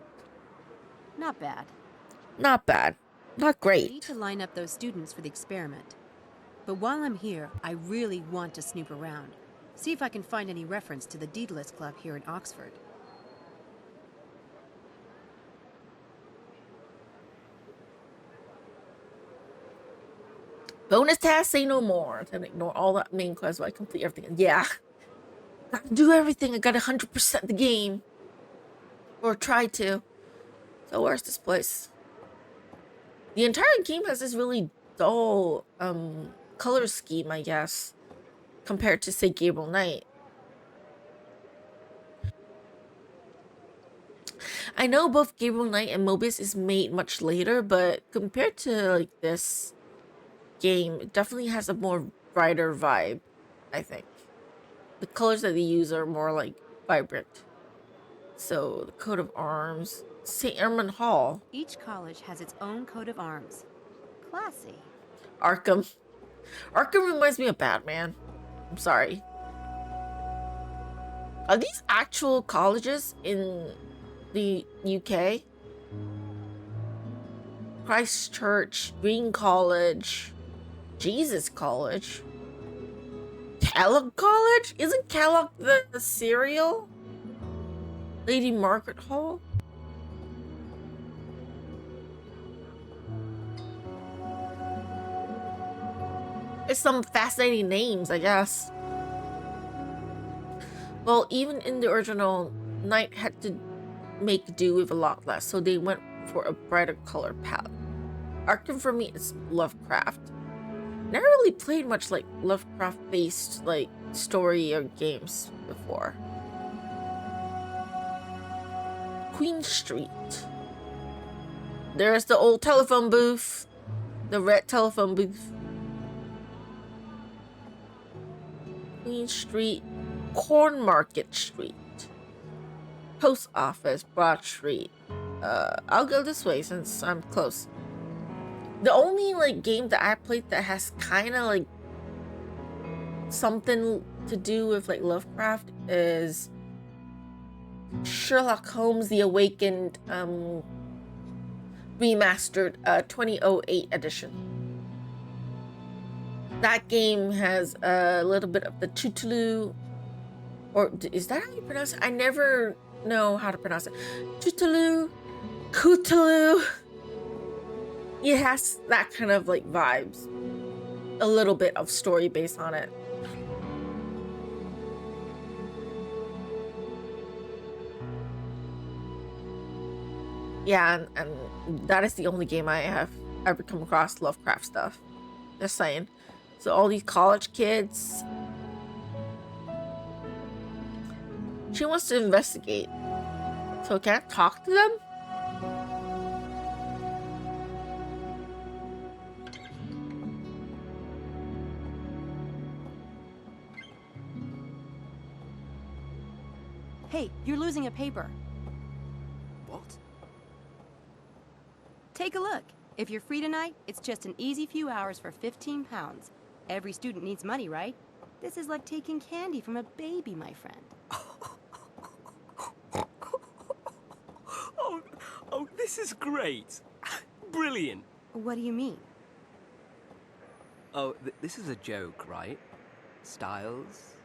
Speaker 2: Not bad.
Speaker 1: Not bad. Not
Speaker 2: I
Speaker 1: great.
Speaker 2: need to line up those students for the experiment. But while I'm here, I really want to snoop around. See if I can find any reference to the Daedalus Club here in Oxford.
Speaker 1: Bonus task, say no more. Then ignore all that main quests while I complete everything. Yeah. Gotta do everything. I got 100% the game. Or try to. So where's this place? The entire game has this really dull color scheme, I guess, compared to, say, Gabriel Knight. I know both Gabriel Knight and Mobius is made much later, but compared to like this game, it definitely has a more brighter vibe, I think. The colors that they use are more like vibrant. So the coat of arms, St. Ermund Hall,
Speaker 2: Each college has its own coat of arms. Classy.
Speaker 1: Arkham. Arkham reminds me of Batman. I'm sorry. Are these actual colleges in the UK? Christ Church, Green College, Jesus College, Kellogg College? Isn't Kellogg the cereal? Lady Margaret Hall? It's some fascinating names, I guess. Well, even in the original, Knight had to make do with a lot less, so they went for a brighter color palette. Arkham for me is Lovecraft. Never really played much like Lovecraft-based like story or games before. Queen Street. There's the old telephone booth. The red telephone booth. Queen Street. Cornmarket Street. Post Office, Broad Street. I'll go this way since I'm close. The only like game that I played that has kind of like something to do with like Lovecraft is Sherlock Holmes: The Awakened remastered 2008 edition. That game has a little bit of the Tutulu, or is that how you pronounce it? I never know how to pronounce it. Tutulu, Cthulhu. It has that kind of like vibes. A little bit of story based on it. Yeah, and that is the only game I have ever come across Lovecraft stuff. Just saying. So all these college kids. She wants to investigate. So can I talk to them?
Speaker 2: Hey, you're losing a paper.
Speaker 4: What?
Speaker 2: Take a look. If you're free tonight, it's just an easy few hours for 15 pounds. Every student needs money, right? This is like taking candy from a baby, my friend.
Speaker 4: Oh, this is great. Brilliant.
Speaker 2: What do you mean?
Speaker 4: Oh, this is a joke, right? Styles?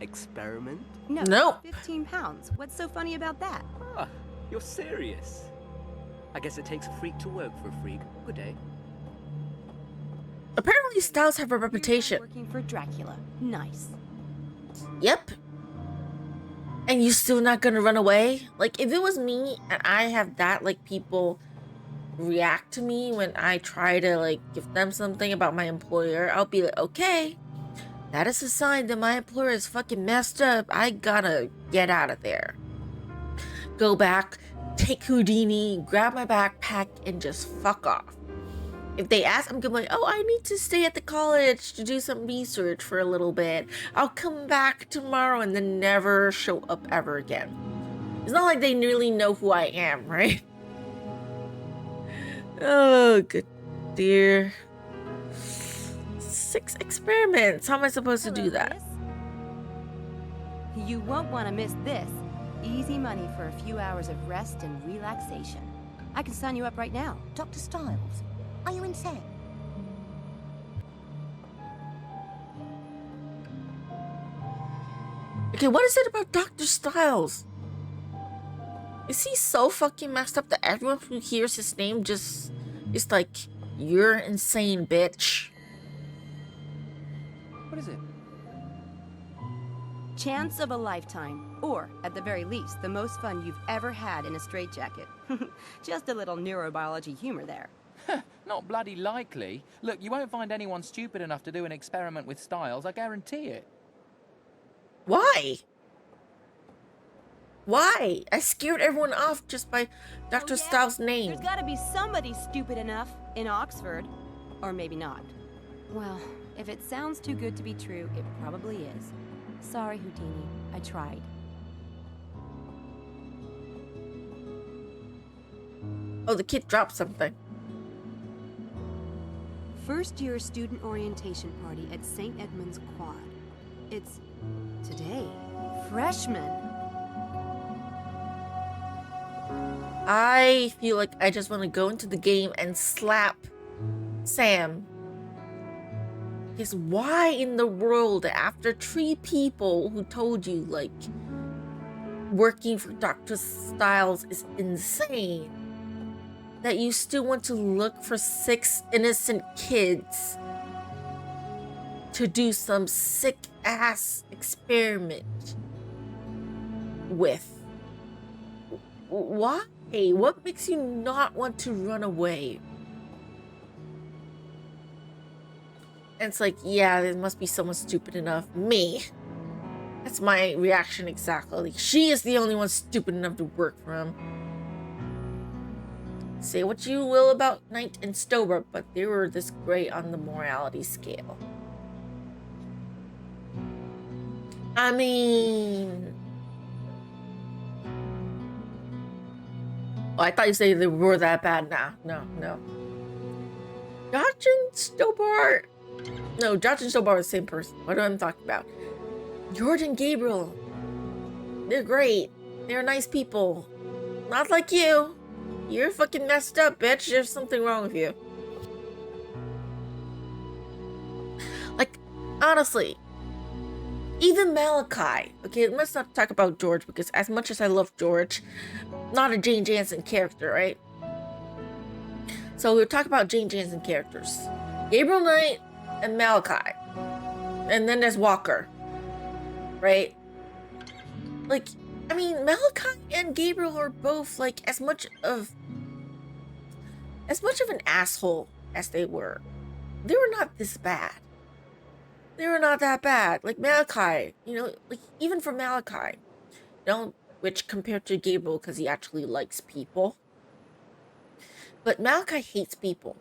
Speaker 4: Experiment?
Speaker 2: No.
Speaker 1: Nope.
Speaker 2: 15 pounds. What's so funny about that?
Speaker 4: Ah, you're serious. I guess it takes a freak to work for a freak. Good day.
Speaker 1: Apparently Styles have a reputation.
Speaker 2: Working for Dracula. Nice.
Speaker 1: Yep. And you still not gonna run away? Like, if it was me and I have that, like, people react to me when I try to, like, give them something about my employer, I'll be like, okay, that is a sign that my employer is fucking messed up. I gotta get out of there. Go back, take Houdini, grab my backpack, and just fuck off. If they ask, I'm gonna be like, oh, I need to stay at the college to do some research for a little bit. I'll come back tomorrow, and then never show up ever again. It's not like they really know who I am, right? Oh, good dear. 6 experiments. How am I supposed to do that?
Speaker 2: Miss. You won't want to miss this. Easy money for a few hours of rest and relaxation. I can sign you up right now.
Speaker 3: Dr. Styles, are you insane?
Speaker 1: Okay, what is it about Dr. Styles? Is he so fucking messed up that everyone who hears his name just is like, you're insane, bitch?
Speaker 4: What is it?
Speaker 2: Chance of a lifetime. Or, at the very least, the most fun you've ever had in a straitjacket. Just a little neurobiology humor there.
Speaker 5: Not bloody likely. Look, you won't find anyone stupid enough to do an experiment with Styles, I guarantee it.
Speaker 1: Why? Why? I scared everyone off just by Dr.
Speaker 2: Oh, yeah?
Speaker 1: Styles' name.
Speaker 2: There's gotta be somebody stupid enough in Oxford. Or maybe not. Well, if it sounds too good to be true, it probably is. Sorry, Houdini. I tried.
Speaker 1: Oh, the kid dropped something.
Speaker 2: First year student orientation party at St. Edmund's Quad. It's today. Freshmen.
Speaker 1: I feel like I just want to go into the game and slap Sam. Because why in the world, after 3 people who told you, like, working for Dr. Styles is insane, that you still want to look for 6 innocent kids to do some sick-ass experiment with? Why? What makes you not want to run away? And it's like, yeah, there must be someone stupid enough. Me. That's my reaction exactly. She is the only one stupid enough to work for him. Say what you will about Knight and Stober, but they were this great on the morality scale. I mean... Oh, I thought you said they were that bad. Nah, no. Josh and Stobart. No, Josh and Stobart are the same person. What am I talking about? George and Gabriel. They're great. They're nice people. Not like you. You're fucking messed up, bitch. There's something wrong with you. Like, honestly, even Malachi. Okay, let's not talk about George, because as much as I love George, not a Jane Jensen character, right? So we'll talk about Jane Jensen characters. Gabriel Knight and Malachi. And then there's Walker. Right? Like, I mean, Malachi and Gabriel are both, like, as much of an asshole as they were not this bad. They were not that bad. Like Malachi, you know, like even for Malachi, you know, which compared to Gabriel, because he actually likes people. But Malachi hates people.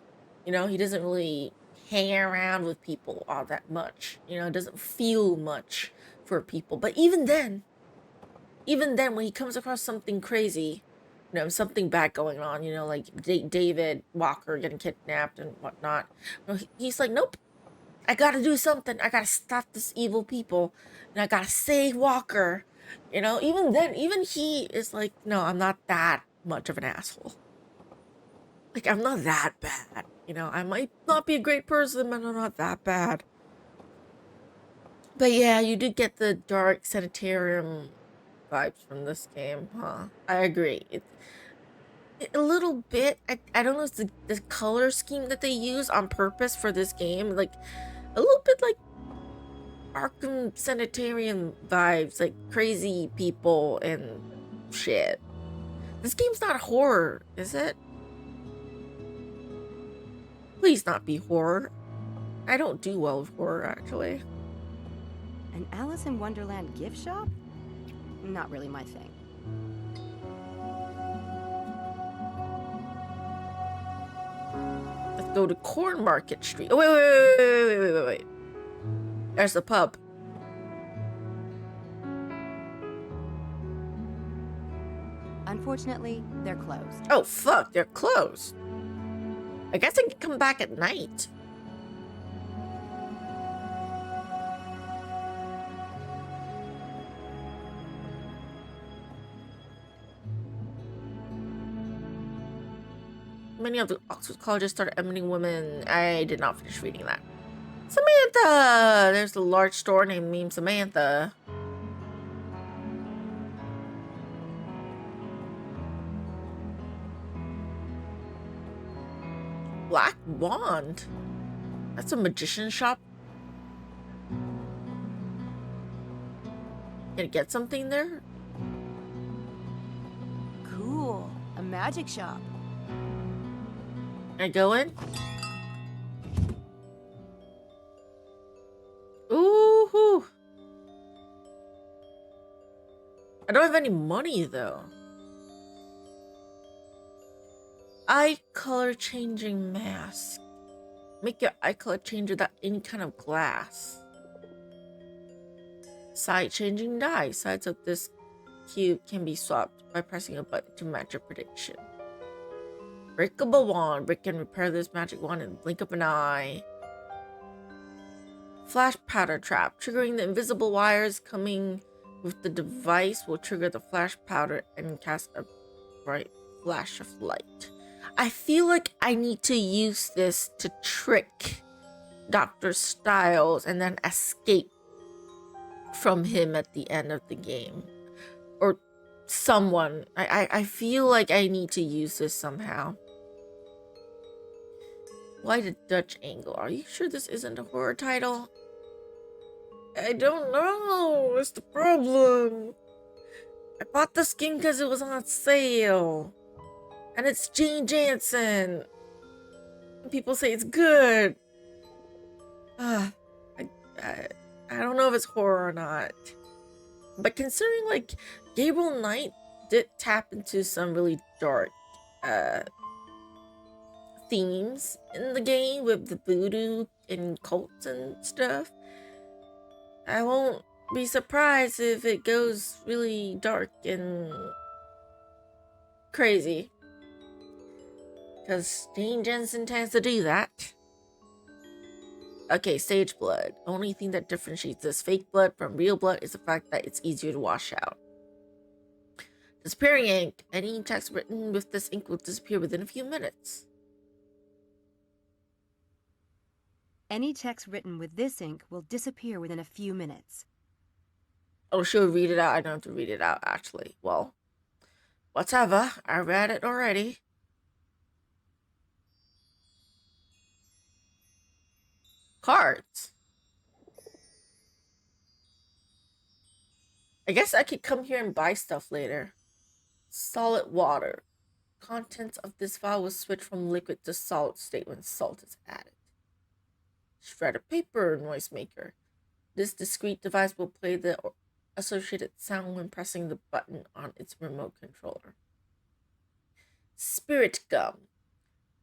Speaker 1: You know, he doesn't really hang around with people all that much. You know, doesn't feel much for people. But even then, when he comes across something crazy, you know, something bad going on, you know, like David Walker getting kidnapped and whatnot, you know, he's like, nope, I gotta do something. I gotta stop this evil people, and I gotta save Walker. You know, even then, even he is like, no, I'm not that much of an asshole. Like, I'm not that bad. You know, I might not be a great person, but I'm not that bad. But yeah, you do get the dark sanitarium vibes from this game, huh? I agree. A little bit. I don't know if it's the color scheme that they use on purpose for this game. Like, a little bit like Arkham Sanitarium vibes, like crazy people and shit. This game's not horror, is it? Please not be horror. I don't do well with horror, actually.
Speaker 2: An Alice in Wonderland gift shop? Not really my thing.
Speaker 1: Let's go to Corn Market Street. Oh, wait. There's the pub.
Speaker 2: Unfortunately, they're closed.
Speaker 1: Oh, fuck, they're closed. I guess I can come back at night. Many of the Oxford colleges started admitting women. I did not finish reading that. Samantha! There's a large store named Meme Samantha. Black Wand? That's a magician shop? Gonna get something there?
Speaker 2: Cool. A magic shop.
Speaker 1: Can I go in? Ooh. I don't have any money though. Eye color changing mask. Make your eye color change without any kind of glass. Side changing die. Sides of this cube can be swapped by pressing a button to match your prediction. Breakable wand. Break and repair this magic wand in the blink of an eye. Flash powder trap. Triggering the invisible wires coming with the device will trigger the flash powder and cast a bright flash of light. I feel like I need to use this to trick Dr. Styles and then escape from him at the end of the game. Or someone. I feel like I need to use this somehow. Why the Dutch angle? Are you sure this isn't a horror title? I don't know. It's the problem. I bought this game because it was on sale. And it's Jane Jensen. People say it's good. I don't know if it's horror or not. But considering like Gabriel Knight did tap into some really dark themes in the game with the voodoo and cults and stuff, I won't be surprised if it goes really dark and crazy. Because Jane Jensen tends to do that. Okay, sage blood. Only thing that differentiates this fake blood from real blood is the fact that it's easier to wash out. Disappearing ink. Any text written with this ink will disappear within a few minutes.
Speaker 2: Any text written with this ink will disappear within a few minutes.
Speaker 1: Oh, she'll read it out. I don't have to read it out, actually. Well, whatever. I read it already. Cards. I guess I could come here and buy stuff later. Solid water. Contents of this vial will switch from liquid to solid state when salt is added. Shredder paper noisemaker. This discrete device will play the associated sound when pressing the button on its remote controller. Spirit gum.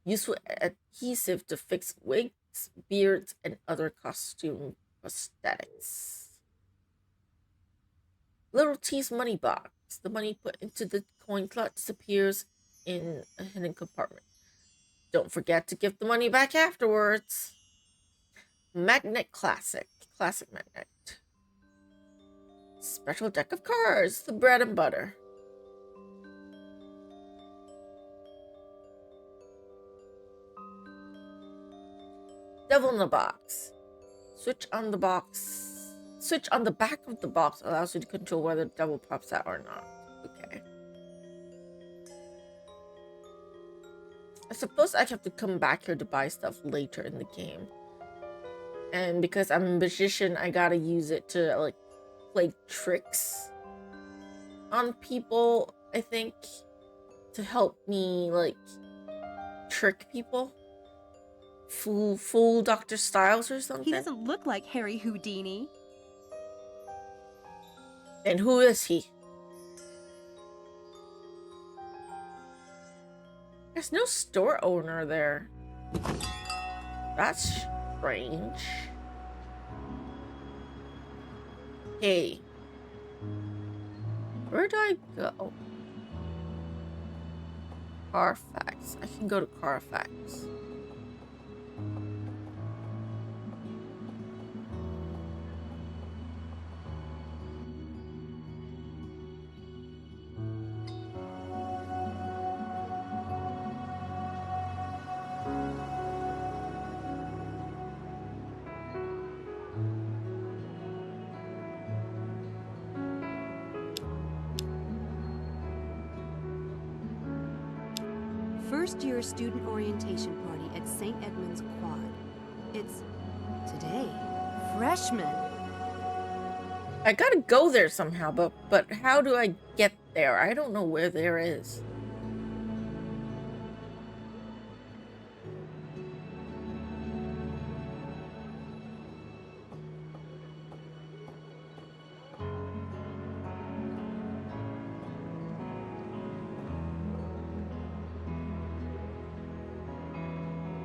Speaker 1: Useful adhesive to fix wigs, beards, and other costume prosthetics. Little T's money box. The money put into the coin slot disappears in a hidden compartment. Don't forget to give the money back afterwards. Magnet Classic. Classic magnet. Special deck of cards. The bread and butter. Devil in the box. Switch on the back of the box allows you to control whether the devil pops out or not. Okay. I suppose I have to come back here to buy stuff later in the game. And because I'm a magician, I gotta use it to, like, play tricks on people, I think. To help me, like, trick people. Fool Dr. Styles or something.
Speaker 2: He doesn't look like Harry Houdini.
Speaker 1: And who is he? There's no store owner there. That's strange. Hey. Where do I go? Carfax. I can go to Carfax.
Speaker 2: First-year student orientation party at St. Edmund's Quad. It's today. Freshmen.
Speaker 1: I gotta go there somehow, but how do I get there? I don't know where there is.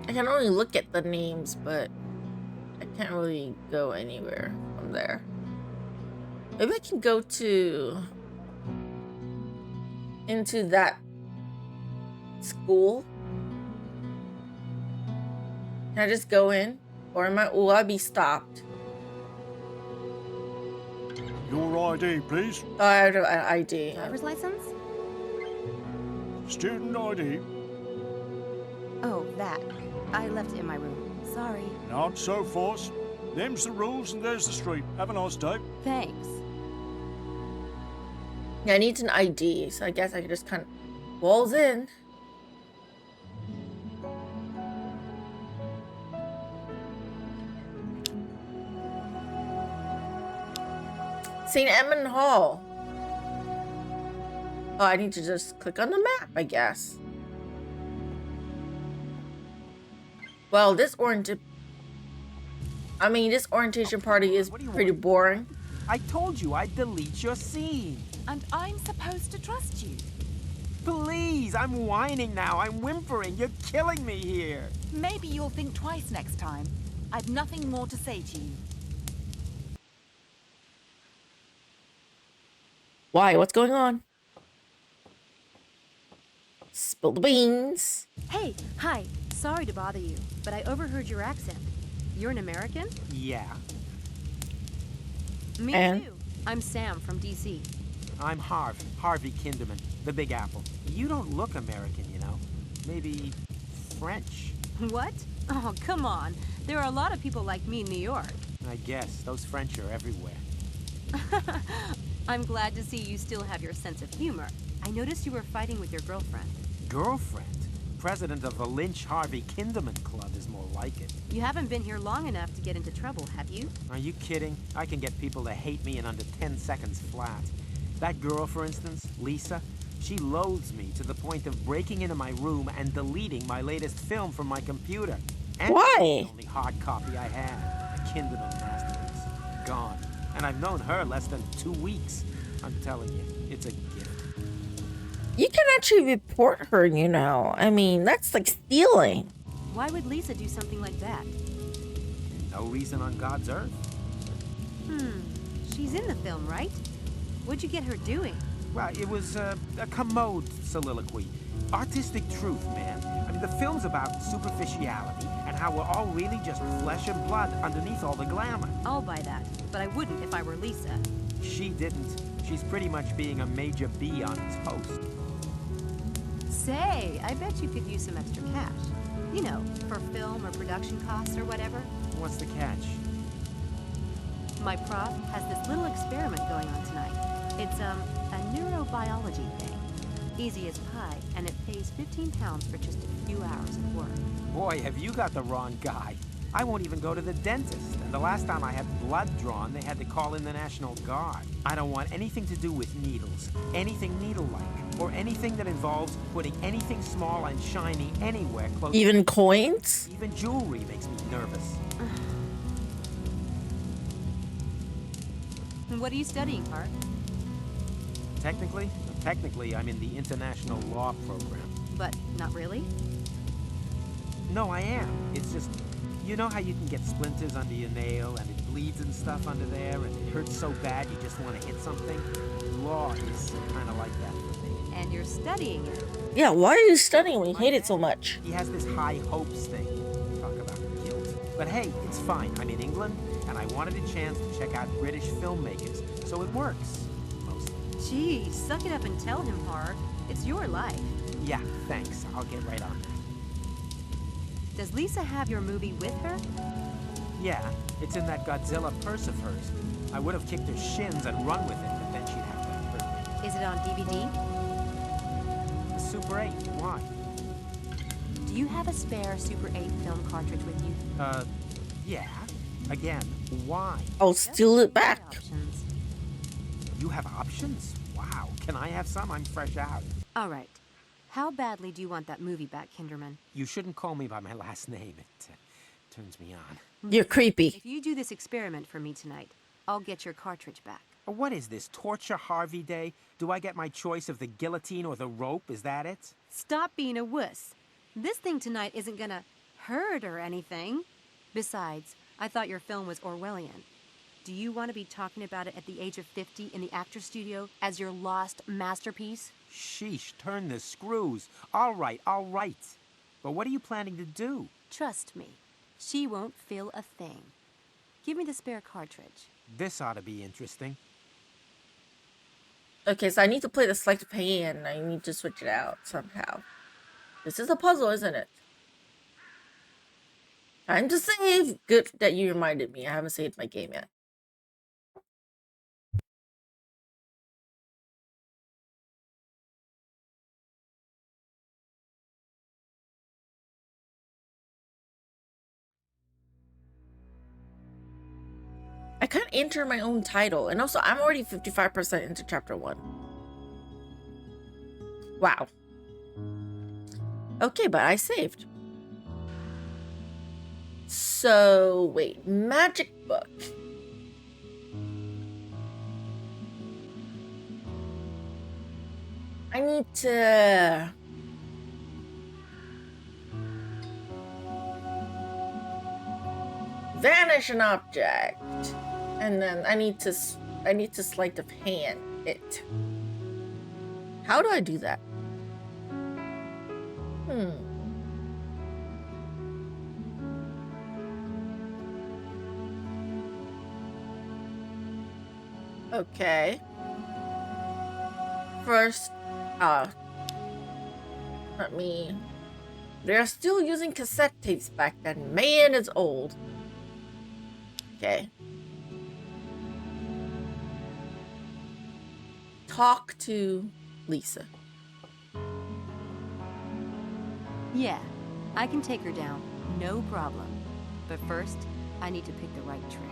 Speaker 1: I can only look at the names, but I can't really go anywhere from there. Maybe I can go into that school. Can I just go in? Or will I be stopped?
Speaker 6: Your ID, please.
Speaker 1: Oh, I have an ID.
Speaker 2: Driver's license?
Speaker 6: Student ID.
Speaker 2: Oh, that. I left it in my room. Sorry.
Speaker 6: Not so forced. Them's the rules and there's the street. Have a nice day.
Speaker 2: Thanks.
Speaker 1: Yeah, I need an ID, so I guess I could just kind of walls in. St. Edmund Hall. Oh, I need to just click on the map, I guess. Well, this orientation party is pretty boring.
Speaker 7: I told you I'd delete your scene.
Speaker 8: And I'm supposed to trust you.
Speaker 7: Please, I'm whining now. I'm whimpering. You're killing me here.
Speaker 8: Maybe you'll think twice next time. I've nothing more to say to you.
Speaker 1: Why? What's going on? Spill the beans.
Speaker 2: Hey, hi. Sorry to bother you, but I overheard your accent. You're an American?
Speaker 7: Yeah.
Speaker 2: Me
Speaker 1: And?
Speaker 2: too. I'm Sam from DC.
Speaker 7: I'm Harvey Kinderman, the Big Apple. You don't look American, you know. Maybe French.
Speaker 2: What? Oh, come on. There are a lot of people like me in New York.
Speaker 7: I guess. Those French are everywhere.
Speaker 2: I'm glad to see you still have your sense of humor. I noticed you were fighting with your girlfriend.
Speaker 7: Girlfriend? President of the Lynch Harvey Kinderman Club is more like it.
Speaker 2: You haven't been here long enough to get into trouble, have you?
Speaker 7: Are you kidding? I can get people to hate me in under 10 seconds flat. That girl, for instance, Lisa, she loathes me to the point of breaking into my room and deleting my latest film from my computer. And
Speaker 1: Why?
Speaker 7: the only hard copy I had, a Kinderman masterpiece. Gone. And I've known her less than 2 weeks. I'm telling you, it's a gift.
Speaker 1: You can actually report her, you know. I mean, that's like stealing.
Speaker 2: Why would Lisa do something like that?
Speaker 7: No reason on God's earth.
Speaker 2: She's in the film, right? What'd you get her doing?
Speaker 7: Well, it was a commode soliloquy. Artistic truth, man. I mean, the film's about superficiality and how we're all really just flesh and blood underneath all the glamour.
Speaker 2: I'll buy that, but I wouldn't if I were Lisa.
Speaker 7: She didn't. She's pretty much being a major B on toast.
Speaker 2: Say, I bet you could use some extra cash. You know, for film or production costs or whatever.
Speaker 7: What's the catch?
Speaker 2: My prof has this little experiment going on tonight. It's, a neurobiology thing. Easy as pie, and it pays £15 for just a few hours of work.
Speaker 7: Boy, have you got the wrong guy. I won't even go to the dentist, and the last time I had blood drawn, they had to call in the National Guard. I don't want anything to do with needles, anything needle-like, or anything that involves putting anything small and shiny anywhere close.
Speaker 1: Even coins?
Speaker 7: Even jewelry makes me nervous.
Speaker 2: What are you studying, Hart?
Speaker 7: Technically, I'm in the International Law Program.
Speaker 2: But not really?
Speaker 7: No, I am. It's just, you know how you can get splinters under your nail and it bleeds and stuff under there and it hurts so bad you just want to hit something? Law is kind of like that for me.
Speaker 2: And you're studying it.
Speaker 1: Yeah, why are you studying when you hate it so much?
Speaker 7: He has this high hopes thing. Talk about guilt. But hey, it's fine. I'm in England and I wanted a chance to check out British filmmakers, so it works. Mostly.
Speaker 2: Gee, suck it up and tell him, Hart. It's your life.
Speaker 7: Yeah, thanks. I'll get right on that.
Speaker 2: Does Lisa have your movie with her?
Speaker 7: Yeah, it's in that Godzilla purse of hers. I would have kicked her shins and run with it, but then she'd have to hurt me.
Speaker 2: Is it on DVD?
Speaker 7: The Super 8, why?
Speaker 2: Do you have a spare Super 8 film cartridge with you?
Speaker 7: Yeah. Again, why?
Speaker 1: I'll steal it back.
Speaker 2: Options.
Speaker 7: You have options? Wow. Can I have some? I'm fresh out.
Speaker 2: All right. How badly do you want that movie back, Kinderman?
Speaker 7: You shouldn't call me by my last name. It turns me on.
Speaker 1: You're creepy.
Speaker 2: If you do this experiment for me tonight, I'll get your cartridge back.
Speaker 7: What is this, Torture Harvey Day? Do I get my choice of the guillotine or the rope? Is that it?
Speaker 2: Stop being a wuss. This thing tonight isn't gonna hurt or anything. Besides, I thought your film was Orwellian. Do you want to be talking about it at the age of 50 in the actor studio as your lost masterpiece?
Speaker 7: Sheesh, turn the screws. All right. But what are you planning to do?
Speaker 2: Trust me, she won't feel a thing. Give me the spare cartridge.
Speaker 7: This ought to be interesting.
Speaker 1: Okay, so I need to play the sleight of hand. I need to switch it out somehow. This is a puzzle, isn't it? I'm just saying, good that you reminded me. I haven't saved my game yet. I can't enter my own title. And also, I'm already 55% into chapter 1. Wow. Okay, but I saved. So, wait. Magic book. I need to... vanish an object. And then I need to sleight of hand it. How do I do that? Okay. first, let me... They're still using cassette tapes back then. Man, it's old. Okay. Talk to Lisa.
Speaker 2: Yeah, I can take her down. No problem. But first, I need to pick the right trick.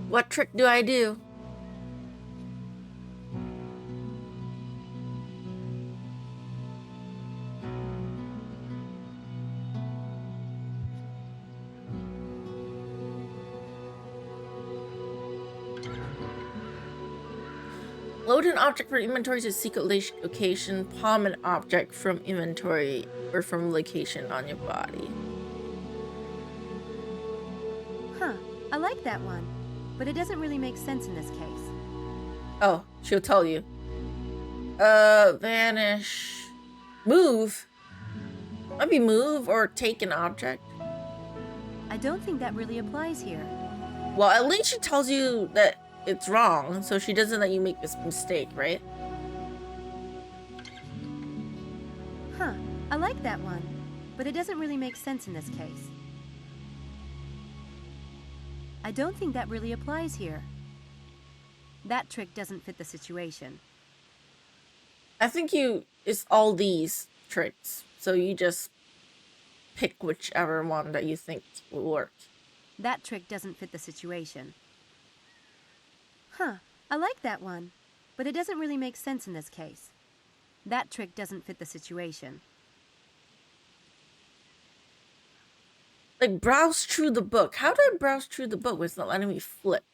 Speaker 1: What trick do I do? Load an object from inventory to secret location. Palm an object from inventory or from location on your body.
Speaker 2: Huh, I like that one. But it doesn't really make sense in this case.
Speaker 1: Oh, she'll tell you. Vanish. Move. Maybe move or take an object.
Speaker 2: I don't think that really applies here.
Speaker 1: Well, at least she tells you that it's wrong, so she doesn't let you make this mistake, right?
Speaker 2: Huh, I like that one. But it doesn't really make sense in this case. I don't think that really applies here. That trick doesn't fit the situation.
Speaker 1: I think it's all these tricks, so you just pick whichever one that you think will work.
Speaker 2: That trick doesn't fit the situation. Huh, I like that one. But it doesn't really make sense in this case. That trick doesn't fit the situation.
Speaker 1: Like, browse through the book. How do I browse through the book when it's not letting me flip?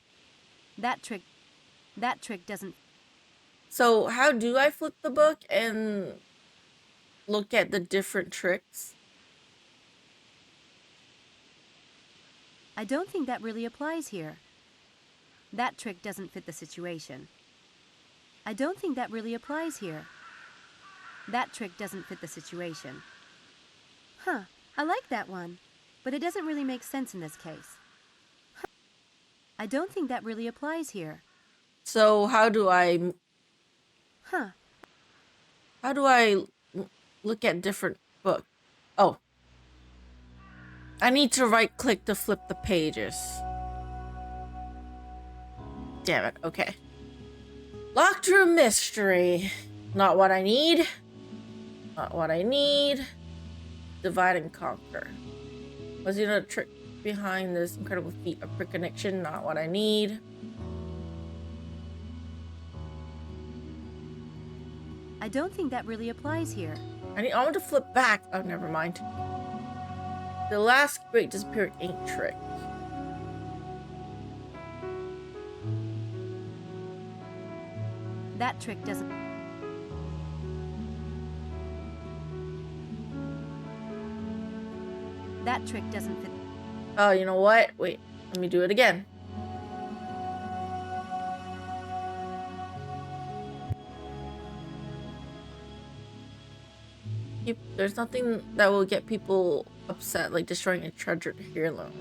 Speaker 2: That trick doesn't...
Speaker 1: So how do I flip the book and look at the different tricks?
Speaker 2: I don't think that really applies here. That trick doesn't fit the situation. I don't think that really applies here. That trick doesn't fit the situation. Huh, I like that one. But it doesn't really make sense in this case. Huh. I don't think that really applies here.
Speaker 1: So how do I...
Speaker 2: Huh.
Speaker 1: How do I look at different books? Oh. I need to right-click to flip the pages. Damn it, okay. Locked room mystery. Not what I need. Not what I need. Divide and conquer. Was you know the trick behind this incredible feat of brick connection? Not what I need.
Speaker 2: I don't think that really applies here.
Speaker 1: I want to flip back. Oh, never mind. The last great disappearing ink trick.
Speaker 2: That trick doesn't... That trick doesn't fit...
Speaker 1: Oh, you know what? Wait, let me do it again. There's nothing that will get people upset, like destroying a treasured heirloom.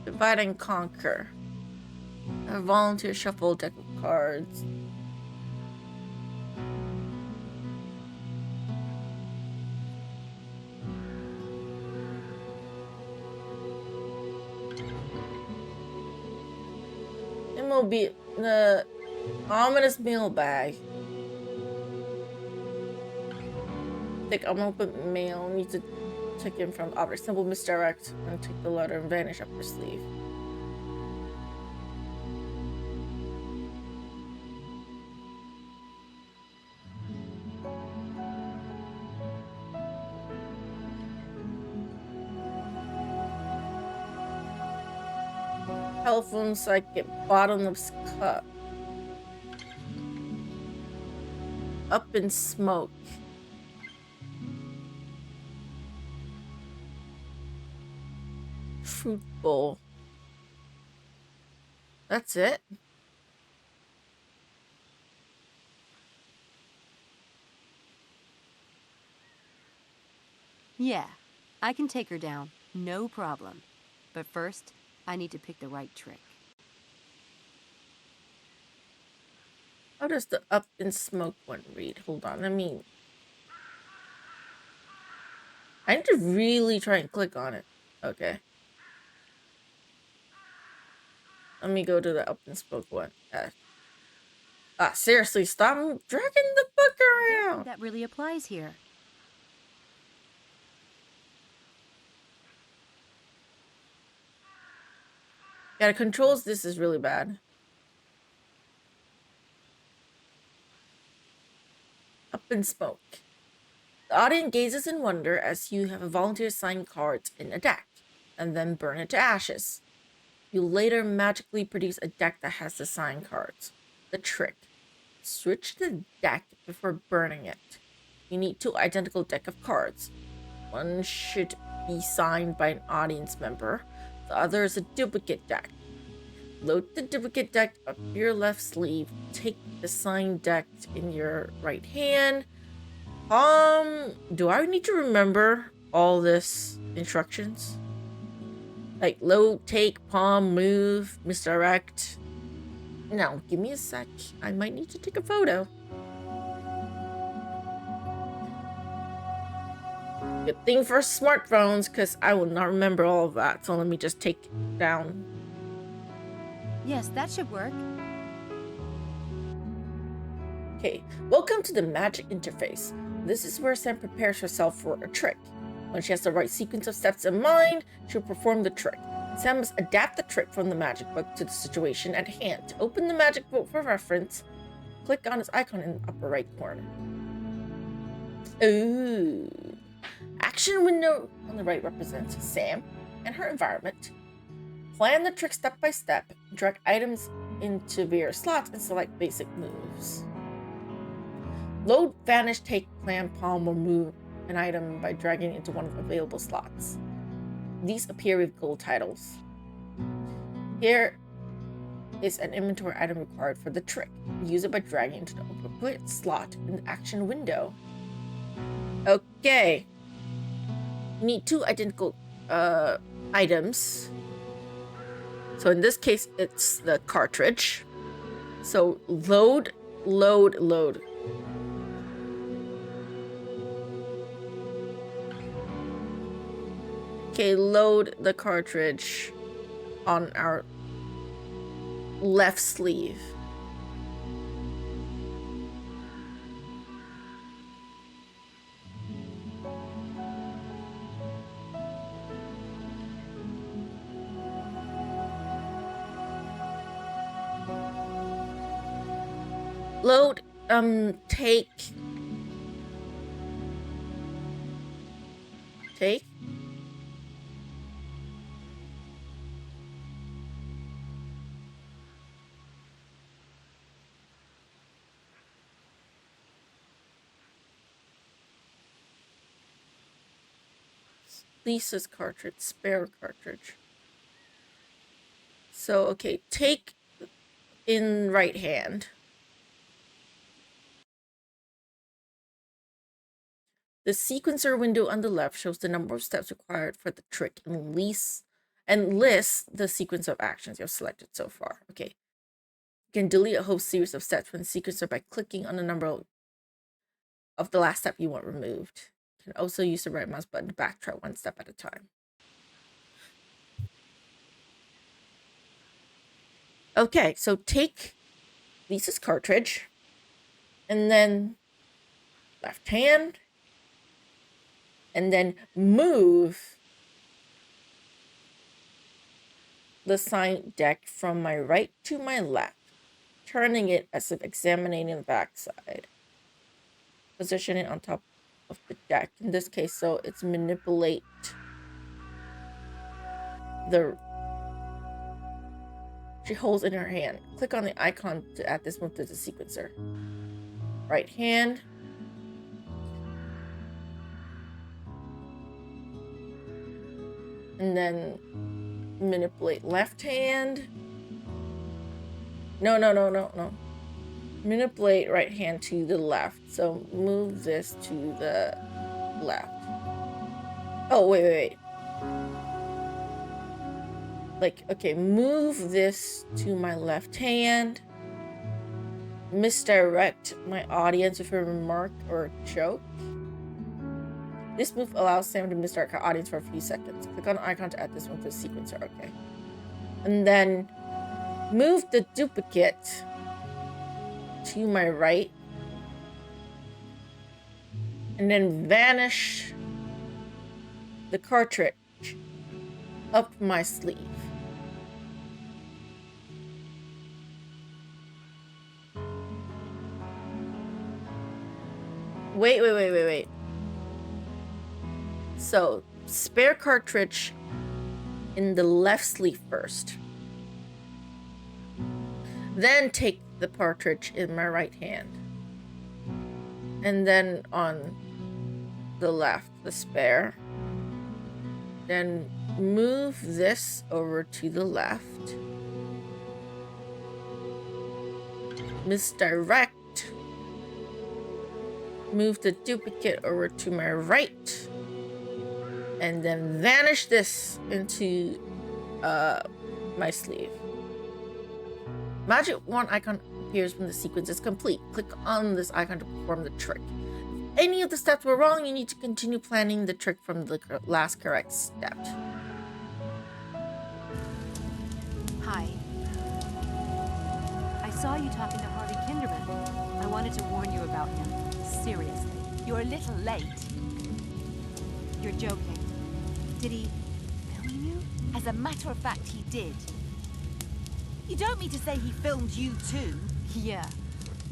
Speaker 1: Divide and conquer. A volunteer shuffle deck of cards. The ominous mail bag. Thick unopened mail. Need to take in from object. Simple misdirect and take the letter and vanish up your sleeve. Telephone psychic, bottomless cup. Up in smoke. truthful. That's it?
Speaker 2: Yeah, I can take her down. No problem. But first, I need to pick the right trick.
Speaker 1: How does the up in smoke one read? Hold on, I need to really try and click on it. Okay. Let me go to the up in smoke one. Seriously, stop dragging the book around.
Speaker 2: That really applies here.
Speaker 1: Yeah, the controls, this is really bad. Up in smoke. The audience gazes in wonder as you have a volunteer sign cards in a deck, and then burn it to ashes. You later magically produce a deck that has the sign cards. The trick. Switch the deck before burning it. You need 2 identical deck of cards. One should be signed by an audience member. The other is a duplicate deck. Load the duplicate deck up your left sleeve. Take the signed deck in your right hand. Do I need to remember all this instructions? Like load, take, palm, move, misdirect. No, give me a sec. I might need to take a photo. Good thing for smartphones, because I will not remember all of that. So let me just take it down.
Speaker 2: Yes, that should work.
Speaker 1: Okay, welcome to the magic interface. This is where Sam prepares herself for a trick. When she has the right sequence of steps in mind, she'll perform the trick. Sam must adapt the trick from the magic book to the situation at hand. To open the magic book for reference, click on its icon in the upper right corner. Ooh. Action window on the right represents Sam and her environment. Plan the trick step by step, drag items into various slots, and select basic moves. Load, vanish, take, plan, palm, or move an item by dragging into one of the available slots. These appear with gold titles. Here is an inventory item required for the trick. Use it by dragging into the appropriate slot in the action window. Okay. You need 2 identical items. So in this case, it's the cartridge. So load, load, load. Okay, load the cartridge on our left sleeve. Load, take. Lisa's cartridge, spare cartridge. So, okay, take in right hand. The sequencer window on the left shows the number of steps required for the trick and lists the sequence of actions you have selected so far. Okay. You can delete a whole series of steps from the sequencer by clicking on the number of the last step you want removed. You can also use the right mouse button to backtrack 1 step at a time. Okay, so take Lisa's cartridge, and then left hand, and then move the sign deck from my right to my left, turning it as if examining the backside. Position it on top of the deck. In this case, so it's manipulate she holds in her hand. Click on the icon to add this move to the sequencer. Right hand. And then manipulate left hand. No. Manipulate right hand to the left. So move this to the left. Oh, wait. Like, okay, move this to my left hand. Misdirect my audience with a remark or a joke. This move allows Sam to misdirect her audience for a few seconds. Click on the icon to add this one to the sequencer. Okay. And then move the duplicate to my right. And then vanish the cartridge up my sleeve. Wait. So, spare cartridge in the left sleeve first. Then take the cartridge in my right hand. And then on the left, the spare. Then move this over to the left. Misdirect. Move the duplicate over to my right. And then vanish this into my sleeve. Magic wand icon appears when the sequence is complete. Click on this icon to perform the trick. If any of the steps were wrong, you need to continue planning the trick from the last correct step.
Speaker 2: Hi. I saw you talking to Harvey Kinderman. I wanted to warn you about him. Seriously.
Speaker 8: You're a little late.
Speaker 2: You're joking. Did he film you?
Speaker 8: As a matter of fact, he did. You don't mean to say he filmed you too?
Speaker 2: Yeah.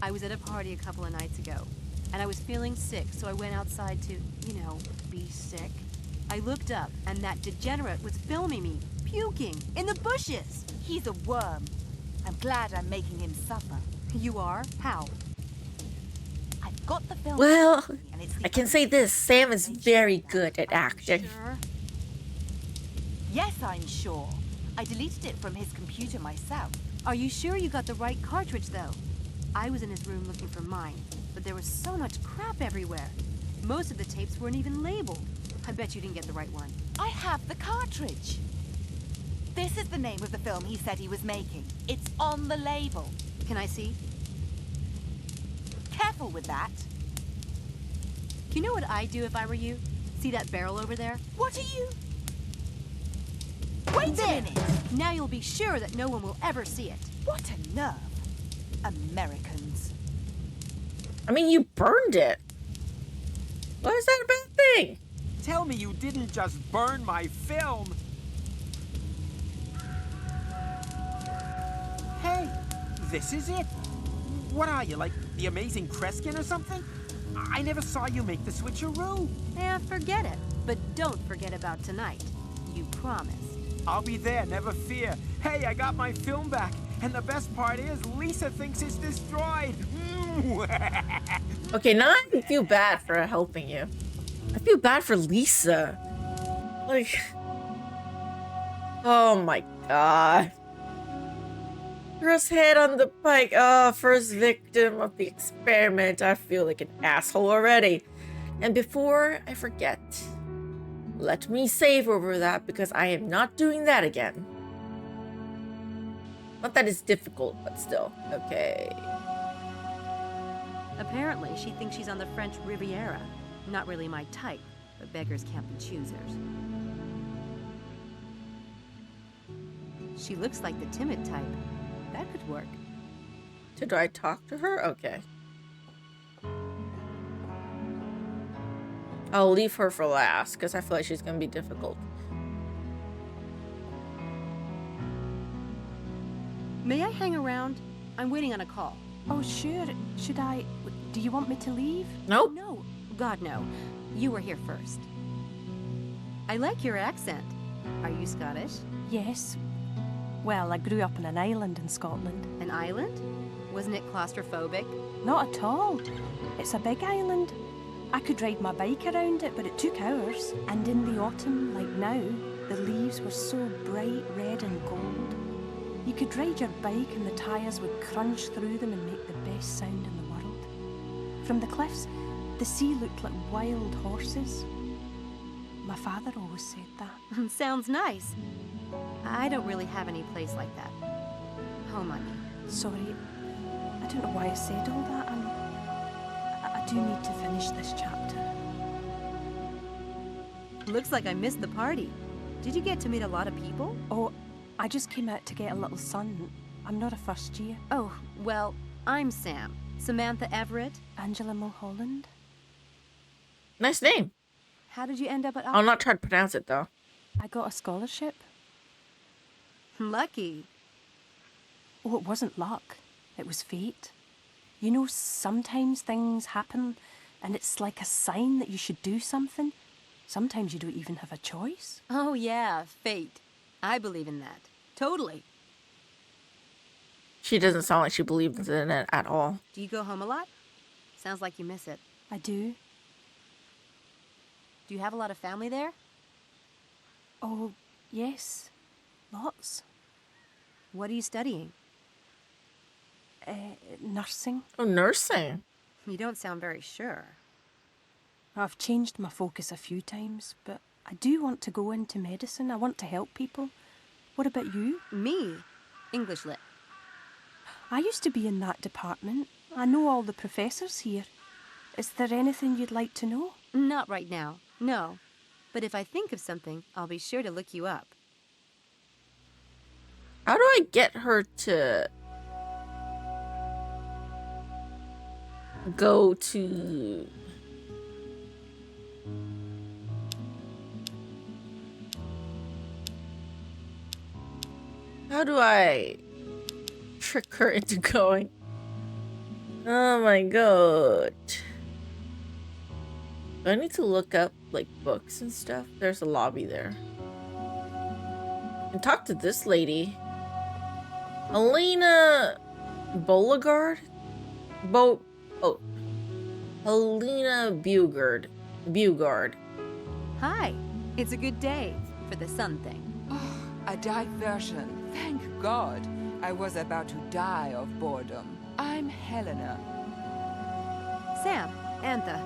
Speaker 2: I was at a party a couple of nights ago, and I was feeling sick, so I went outside to, be sick. I looked up, and that degenerate was filming me, puking, in the bushes.
Speaker 8: He's a worm. I'm glad I'm making him suffer.
Speaker 2: You are? How?
Speaker 8: I've got the film.
Speaker 1: Well,
Speaker 8: and it's the
Speaker 1: I can say this, Sam is very good at acting.
Speaker 2: Sure.
Speaker 8: Yes, I'm sure. I deleted it from his computer myself.
Speaker 2: Are you sure you got the right cartridge, though? I was in his room looking for mine, but there was so much crap everywhere. Most of the tapes weren't even labeled. I bet you didn't get the right one.
Speaker 8: I have the cartridge. This is the name of the film he said he was making. It's on the label.
Speaker 2: Can I see?
Speaker 8: Careful with that.
Speaker 2: You know what I'd do if I were you? See that barrel over there?
Speaker 8: What are you? Wait a minute!
Speaker 2: Now you'll be sure that no one will ever see it.
Speaker 8: What a nerve. Americans.
Speaker 1: I mean, you burned it. Why is that a bad thing?
Speaker 7: Tell me you didn't just burn my film. Hey, this is it. What are you, like the amazing Kreskin or something? I never saw you make the switcheroo.
Speaker 2: Yeah, forget it. But don't forget about tonight. You promised.
Speaker 7: I'll be there, never fear. Hey, I got my film back. And the best part is, Lisa thinks it's destroyed.
Speaker 1: Okay, now I feel bad for helping you. I feel bad for Lisa. Like, oh my god. First head on the pike. Oh, first victim of the experiment. I feel like an asshole already. And before I forget, let me save over that because I am not doing that again. Not that it's difficult, but still. Okay.
Speaker 2: Apparently, she thinks she's on the French Riviera. Not really my type, but beggars can't be choosers. She looks like the timid type. That could work.
Speaker 1: Did I talk to her? Okay. I'll leave her for last because I feel like she's gonna be difficult.
Speaker 2: May I hang around? I'm waiting on a call.
Speaker 9: Oh, sure. Should I... Do you want me to leave?
Speaker 1: Nope.
Speaker 2: No. God, no. You were here first. I like your accent. Are you Scottish?
Speaker 9: Yes. Well, I grew up on an island in Scotland.
Speaker 2: An island? Wasn't it claustrophobic?
Speaker 9: Not at all. It's a big island. I could ride my bike around it, but it took hours. And in the autumn, like now, The leaves were so bright red and gold. You could ride your bike and the tyres would crunch through them and make the best sound in the world. From the cliffs, the sea looked like wild horses. My father always said that.
Speaker 2: Sounds nice. I don't really have any place like that. Home, I mean.
Speaker 9: Sorry, I don't know why I said all that. I do need to finish this chapter.
Speaker 2: Looks like I missed the party. Did you get to meet a lot of people?
Speaker 9: Oh, I just came out to get a little sun. I'm not a first year.
Speaker 2: Oh, well, I'm Sam. Samantha Everett.
Speaker 9: Angela Mulholland.
Speaker 1: Nice name.
Speaker 2: How did you end up at
Speaker 1: I'll not try to pronounce it though.
Speaker 9: I got a scholarship.
Speaker 2: Lucky.
Speaker 9: Oh, it wasn't luck. It was fate. You know, sometimes things happen and it's like a sign that you should do something. Sometimes you don't even have a choice.
Speaker 2: Oh yeah, fate. I believe in that. Totally.
Speaker 1: She doesn't sound like she believes in it at all.
Speaker 2: Do you go home a lot? Sounds like you miss it.
Speaker 9: I do.
Speaker 2: Do you have a lot of family there?
Speaker 9: Oh, yes. Lots.
Speaker 2: What are you studying?
Speaker 9: Nursing.
Speaker 1: Oh, nursing.
Speaker 2: You don't sound very sure.
Speaker 9: I've changed my focus a few times, but I do want to go into medicine. I want to help people. What about you?
Speaker 2: Me? English lit.
Speaker 9: I used to be in that department. I know all the professors here. Is there anything you'd like to know?
Speaker 2: Not right now, no. But if I think of something, I'll be sure to look you up.
Speaker 1: How do I get her to go to... How do I trick her into going? Oh my god. Do I need to look up like books and stuff? There's a lobby there. And talk to this lady. Helena Beauregard? Helena Bugard.
Speaker 2: Hi. It's a good day for the sun thing.
Speaker 10: Oh, a diversion. Thank God. I was about to die of boredom. I'm Helena.
Speaker 2: Sam. Antha.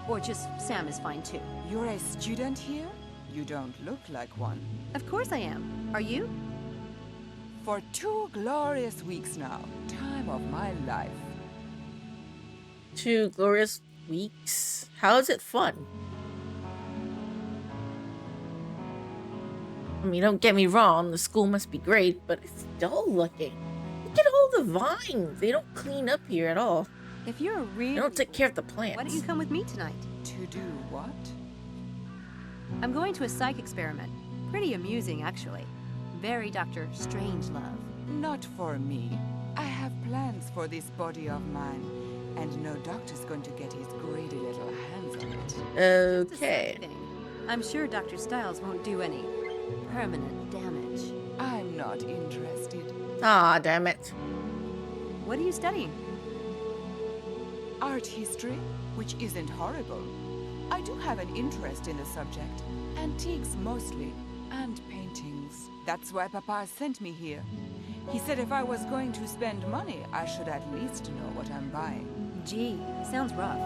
Speaker 2: Or just Sam is fine too.
Speaker 10: You're a student here? You don't look like one.
Speaker 2: Of course I am. Are you?
Speaker 10: For 2 glorious weeks now. Time of my life.
Speaker 1: 2 glorious weeks? How is it fun? I mean, don't get me wrong, the school must be great, but it's dull looking. Look at all the vines. They don't clean up here at all.
Speaker 2: If you're really...
Speaker 1: They don't take care of the plants.
Speaker 2: Why don't you come with me tonight?
Speaker 10: To do what?
Speaker 2: I'm going to a psych experiment. Pretty amusing, actually. Very Dr. Strangelove.
Speaker 10: Not for me. I have plans for this body of mine, and no doctor's going to get his greedy little hands on it.
Speaker 1: Okay.
Speaker 2: I'm sure Dr. Styles won't do any permanent damage.
Speaker 10: I'm not interested.
Speaker 1: Ah, damn it.
Speaker 2: What are you studying?
Speaker 10: Art history, which isn't horrible. I do have an interest in the subject. Antiques mostly, and paintings. That's why Papa sent me here. He said if I was going to spend money, I should at least know what I'm buying.
Speaker 2: Gee, sounds rough.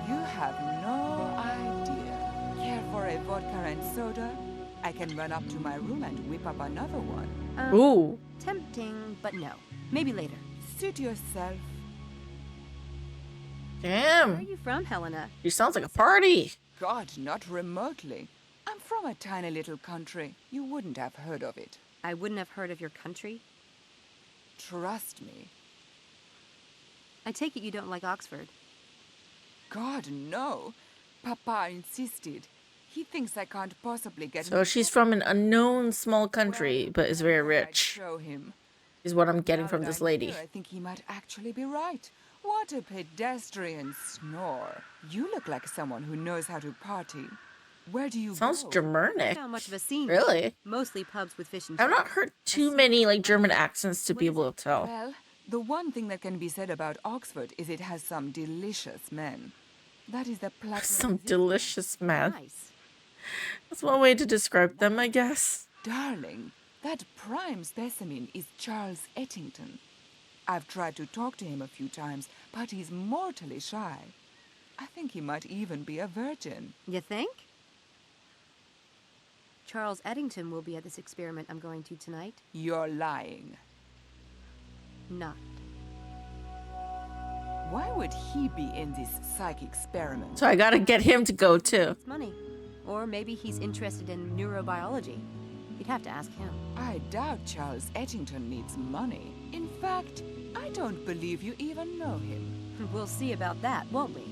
Speaker 10: You have no idea. Care for a vodka and soda? I can run up to my room and whip up another one.
Speaker 1: Ooh.
Speaker 2: Tempting, but no. Maybe later.
Speaker 10: Suit yourself.
Speaker 1: Damn.
Speaker 2: Where are you from, Helena?
Speaker 1: She sounds like a party.
Speaker 10: God, not remotely. I'm from a tiny little country. You wouldn't have heard of it.
Speaker 2: I wouldn't have heard of your country.
Speaker 10: Trust me.
Speaker 2: I take it you don't like Oxford.
Speaker 10: God, no. Papa insisted. He thinks I can't possibly get...
Speaker 1: So she's from an unknown small country, but is very rich.
Speaker 10: Show him.
Speaker 1: Is what I'm getting from this lady.
Speaker 10: I think he might actually be right. What a pedestrian snore. You look like someone who knows how to party. Where do you
Speaker 1: Sounds
Speaker 10: go?
Speaker 1: Germanic.
Speaker 2: Not much of a scene.
Speaker 1: Really?
Speaker 2: Mostly pubs with fish and
Speaker 1: I've not heard too many like German accents to be able to tell.
Speaker 10: Well, the one thing that can be said about Oxford is it has some delicious men. That is the platinum...
Speaker 1: Some delicious man.
Speaker 2: Nice.
Speaker 1: That's one way to describe them, I guess.
Speaker 10: Darling, that prime specimen is Charles Ettington. I've tried to talk to him a few times, but he's mortally shy. I think he might even be a virgin.
Speaker 2: You think? Charles Eddington will be at this experiment I'm going to tonight.
Speaker 10: You're lying.
Speaker 2: Not.
Speaker 10: Why would he be in this psych experiment?
Speaker 1: So I gotta get him to go too.
Speaker 2: It's money. Or maybe he's interested in neurobiology. You'd have to ask him.
Speaker 10: I doubt Charles Ettington needs money. In fact, I don't believe you even know him.
Speaker 2: We'll see about that, won't we?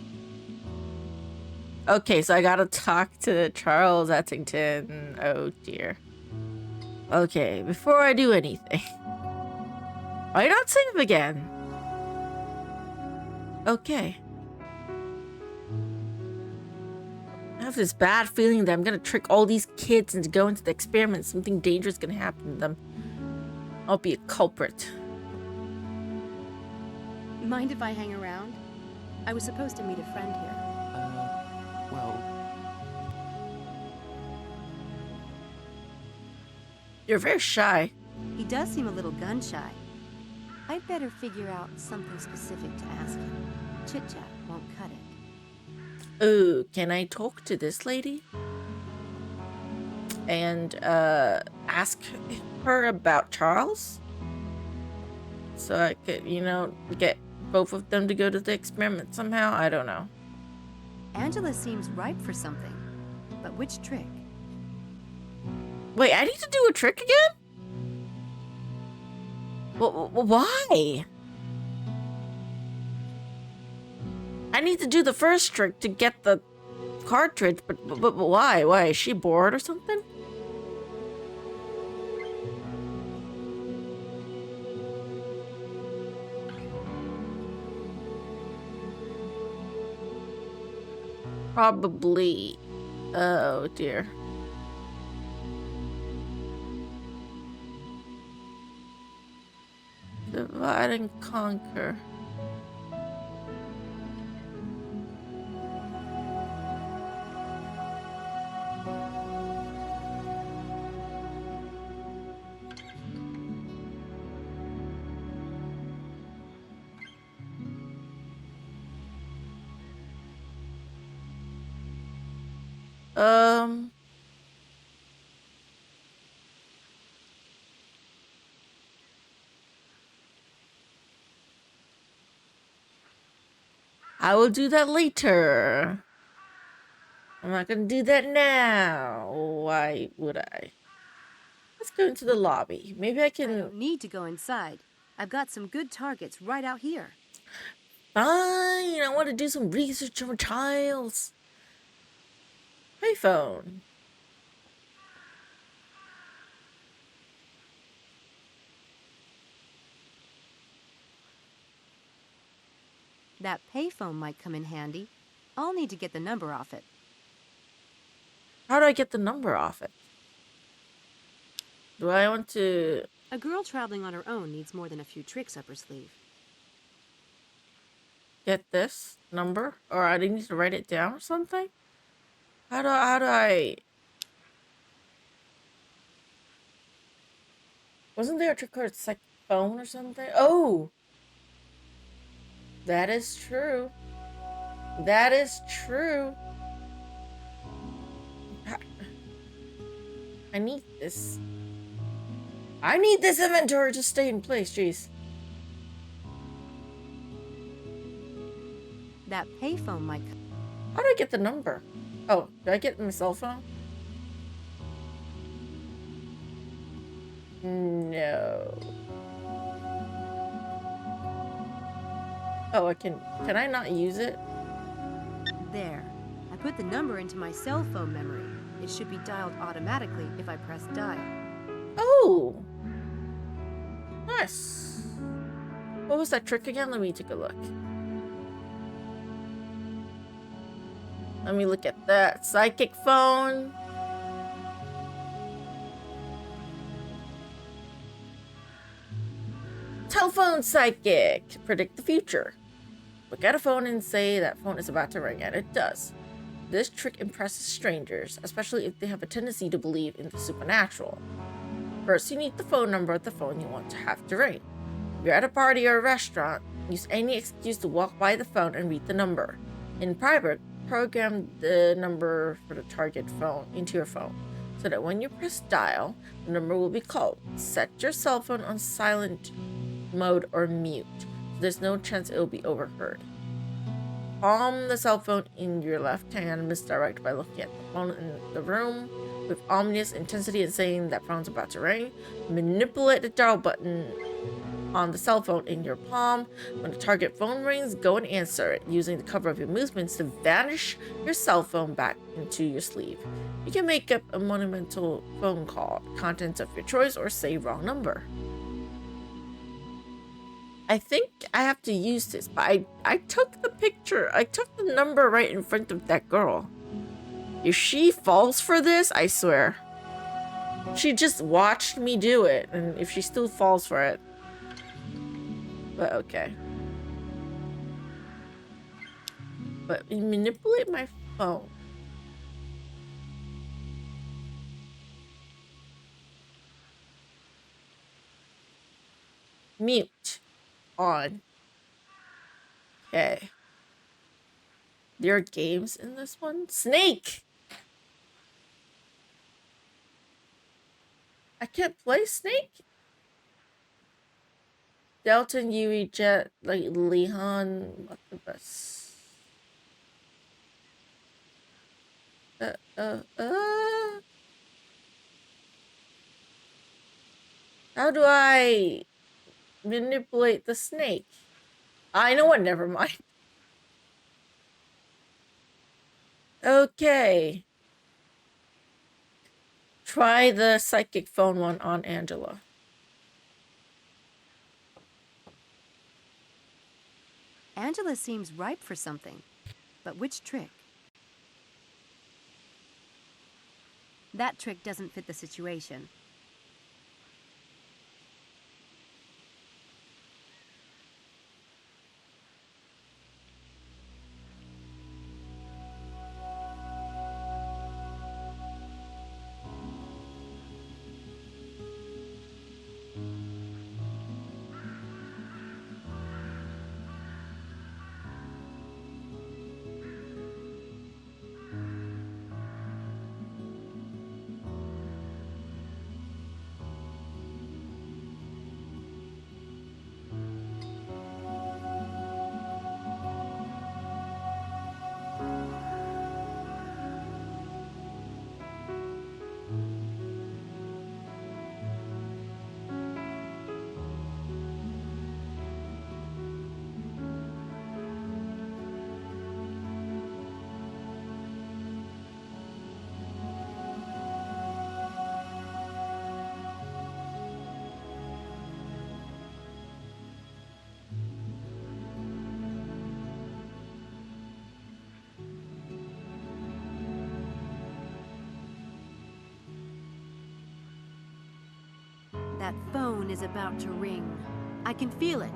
Speaker 1: Okay, so I gotta talk to Charles Ettington. Oh dear. Okay, before I do anything. Why not save again? Okay. I have this bad feeling that I'm gonna trick all these kids into going to the experiment. Something dangerous is gonna happen to them. I'll be a culprit.
Speaker 2: Mind if I hang around? I was supposed to meet a friend here.
Speaker 5: Well,
Speaker 1: You're very shy.
Speaker 2: He does seem a little gun-shy. I'd better figure out something specific to ask him. Chit-chat won't cut it.
Speaker 1: Ooh, can I talk to this lady? And, ask her about Charles? So I could, you know, get both of them to go to the experiment somehow? I don't know.
Speaker 2: Angela seems ripe for something. But which trick?
Speaker 1: Wait, I need to do a trick again? Why? I need to do the first trick to get the cartridge, but why? Why? Is she bored or something? Probably. Oh dear. Divide and conquer. I will do that later. I'm not gonna do that now. Why would I? Let's go into the lobby. Maybe I can...
Speaker 2: I don't need to go inside. I've got some good targets right out here.
Speaker 1: Fine, I want to do some research on Charles. Payphone.
Speaker 2: That payphone might come in handy. I'll need to get the number off it.
Speaker 1: How do I get the number off it? Do I want to...
Speaker 2: A girl traveling on her own needs more than a few tricks up her sleeve.
Speaker 1: get this number? Or I need to write it down or something? How do I... Wasn't there a trick where it's like phone or something? Oh! That is true. That is true. I need this. I need this inventory to stay in place, jeez.
Speaker 2: That payphone might...
Speaker 1: How do I get the number? Oh, do I get my cell phone? No. Oh, I can I not use it?
Speaker 2: There. I put the number into my cell phone memory. It should be dialed automatically if I press dial.
Speaker 1: Oh! Nice. What was that trick again? Let me take a look. Let me look at that. Psychic phone. Telephone psychic. Predict the future. Look at a phone and say that phone is about to ring, and it does. This trick impresses strangers, especially if they have a tendency to believe in the supernatural. First, you need the phone number of the phone you want to have to ring. If you're at a party or a restaurant, use any excuse to walk by the phone and read the number. In private, program the number for the target phone into your phone, so that when you press dial, the number will be called. Set your cell phone on silent mode or mute, so there's no chance it will be overheard. Palm the cell phone in your left hand, misdirect by looking at the phone in the room with ominous intensity and saying that phone's about to ring. Manipulate the dial button on the cell phone in your palm. When the target phone rings, go and answer it, using the cover of your movements to vanish your cell phone back into your sleeve. You can make up a monumental phone call, contents of your choice, or say wrong number. I think I have to use this, but I took the picture. I took the number right in front of that girl. If she falls for this, I swear. She just watched me do it, and if she still falls for it. But okay. But manipulate my phone. Mute. On. Okay. There are games in this one. Snake! I can't play Snake? Delton, Yui, Jet, like Lehan, what the best? How do I manipulate the snake? I know what, never mind. Okay. Try the psychic phone one on Angela.
Speaker 2: Angela seems ripe for something. But which trick? That trick doesn't fit the situation. That phone is about to ring. I can feel it.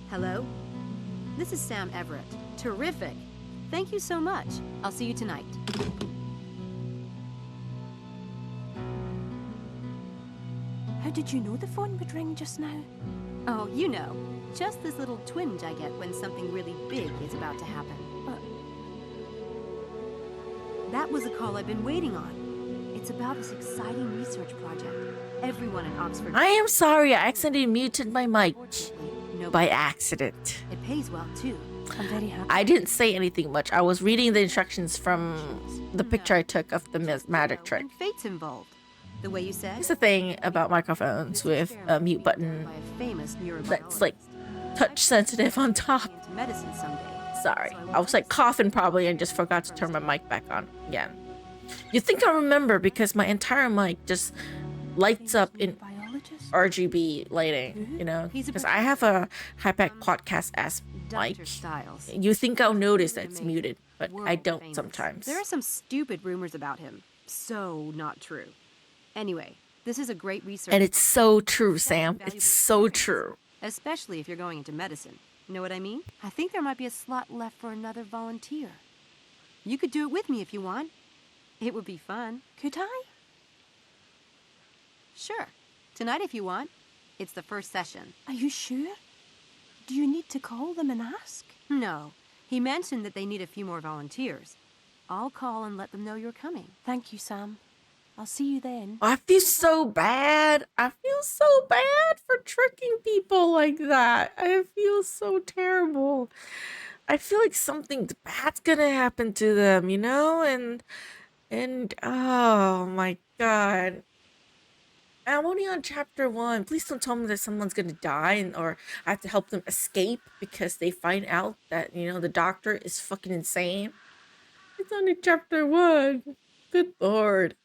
Speaker 2: Hello? This is Sam Everett. Terrific. Thank you so much. I'll see you tonight.
Speaker 9: How did you know the phone would ring just now?
Speaker 2: Oh, you know. Just this little twinge I get when something really big is about to happen.
Speaker 9: But
Speaker 2: that was a call I've been waiting on. It's about this exciting research project. Everyone in Oxford...
Speaker 1: I am sorry, I accidentally muted my mic.
Speaker 2: Nobody...
Speaker 1: By accident.
Speaker 2: It pays well, too.
Speaker 9: I'm very happy.
Speaker 1: I didn't say anything much. I was reading the instructions from the picture I took of the magic trick.
Speaker 2: And fate's involved. The way you said...
Speaker 1: Here's the thing about microphones with a mute button that's like touch sensitive on top. Sorry, I was like coughing probably and just forgot to turn my mic back on again. You think I remember because my entire mic just lights up in RGB lighting, you know, because I have a high-pack podcast-ass mic. You think I'll notice that it's muted, but I don't sometimes.
Speaker 2: There are some stupid rumors about him. So not true. Anyway, This is a great research.
Speaker 1: And it's so true, Sam. It's so true.
Speaker 2: Especially if you're going into medicine. You know what I mean? I think there might be a slot left for another volunteer. You could do it with me if you want. It would be fun.
Speaker 9: Could I?
Speaker 2: Sure. Tonight if you want. It's the first session.
Speaker 9: Are you sure? Do you need to call them and ask?
Speaker 2: No. He mentioned that they need a few more volunteers. I'll call and let them know you're coming.
Speaker 9: Thank you, Sam. I'll see you then.
Speaker 1: I feel so bad. I feel so bad for tricking people like that. I feel so terrible. I feel like something bad's gonna happen to them, you know? And oh my god. I'm only on chapter 1. Please don't tell me that someone's gonna die or I have to help them escape because they find out that, you know, the doctor is fucking insane. It's only chapter 1. Good lord.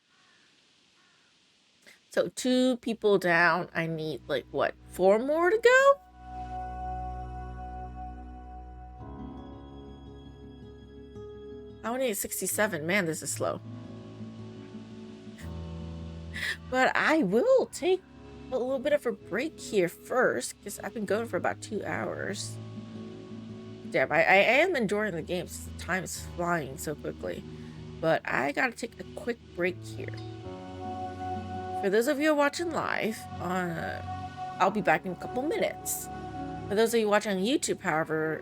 Speaker 1: So 2 people down. I need like what, 4 more to go? I only need 67. Man, this is slow. But I will take a little bit of a break here first because I've been going for about 2 hours. Damn, I am enjoying the game. Time is flying so quickly. But I gotta take a quick break here. For those of you watching live, I'll be back in a couple minutes. For those of you watching on YouTube, however,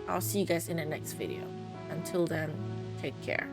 Speaker 1: I'll see you guys in the next video. Until then, take care.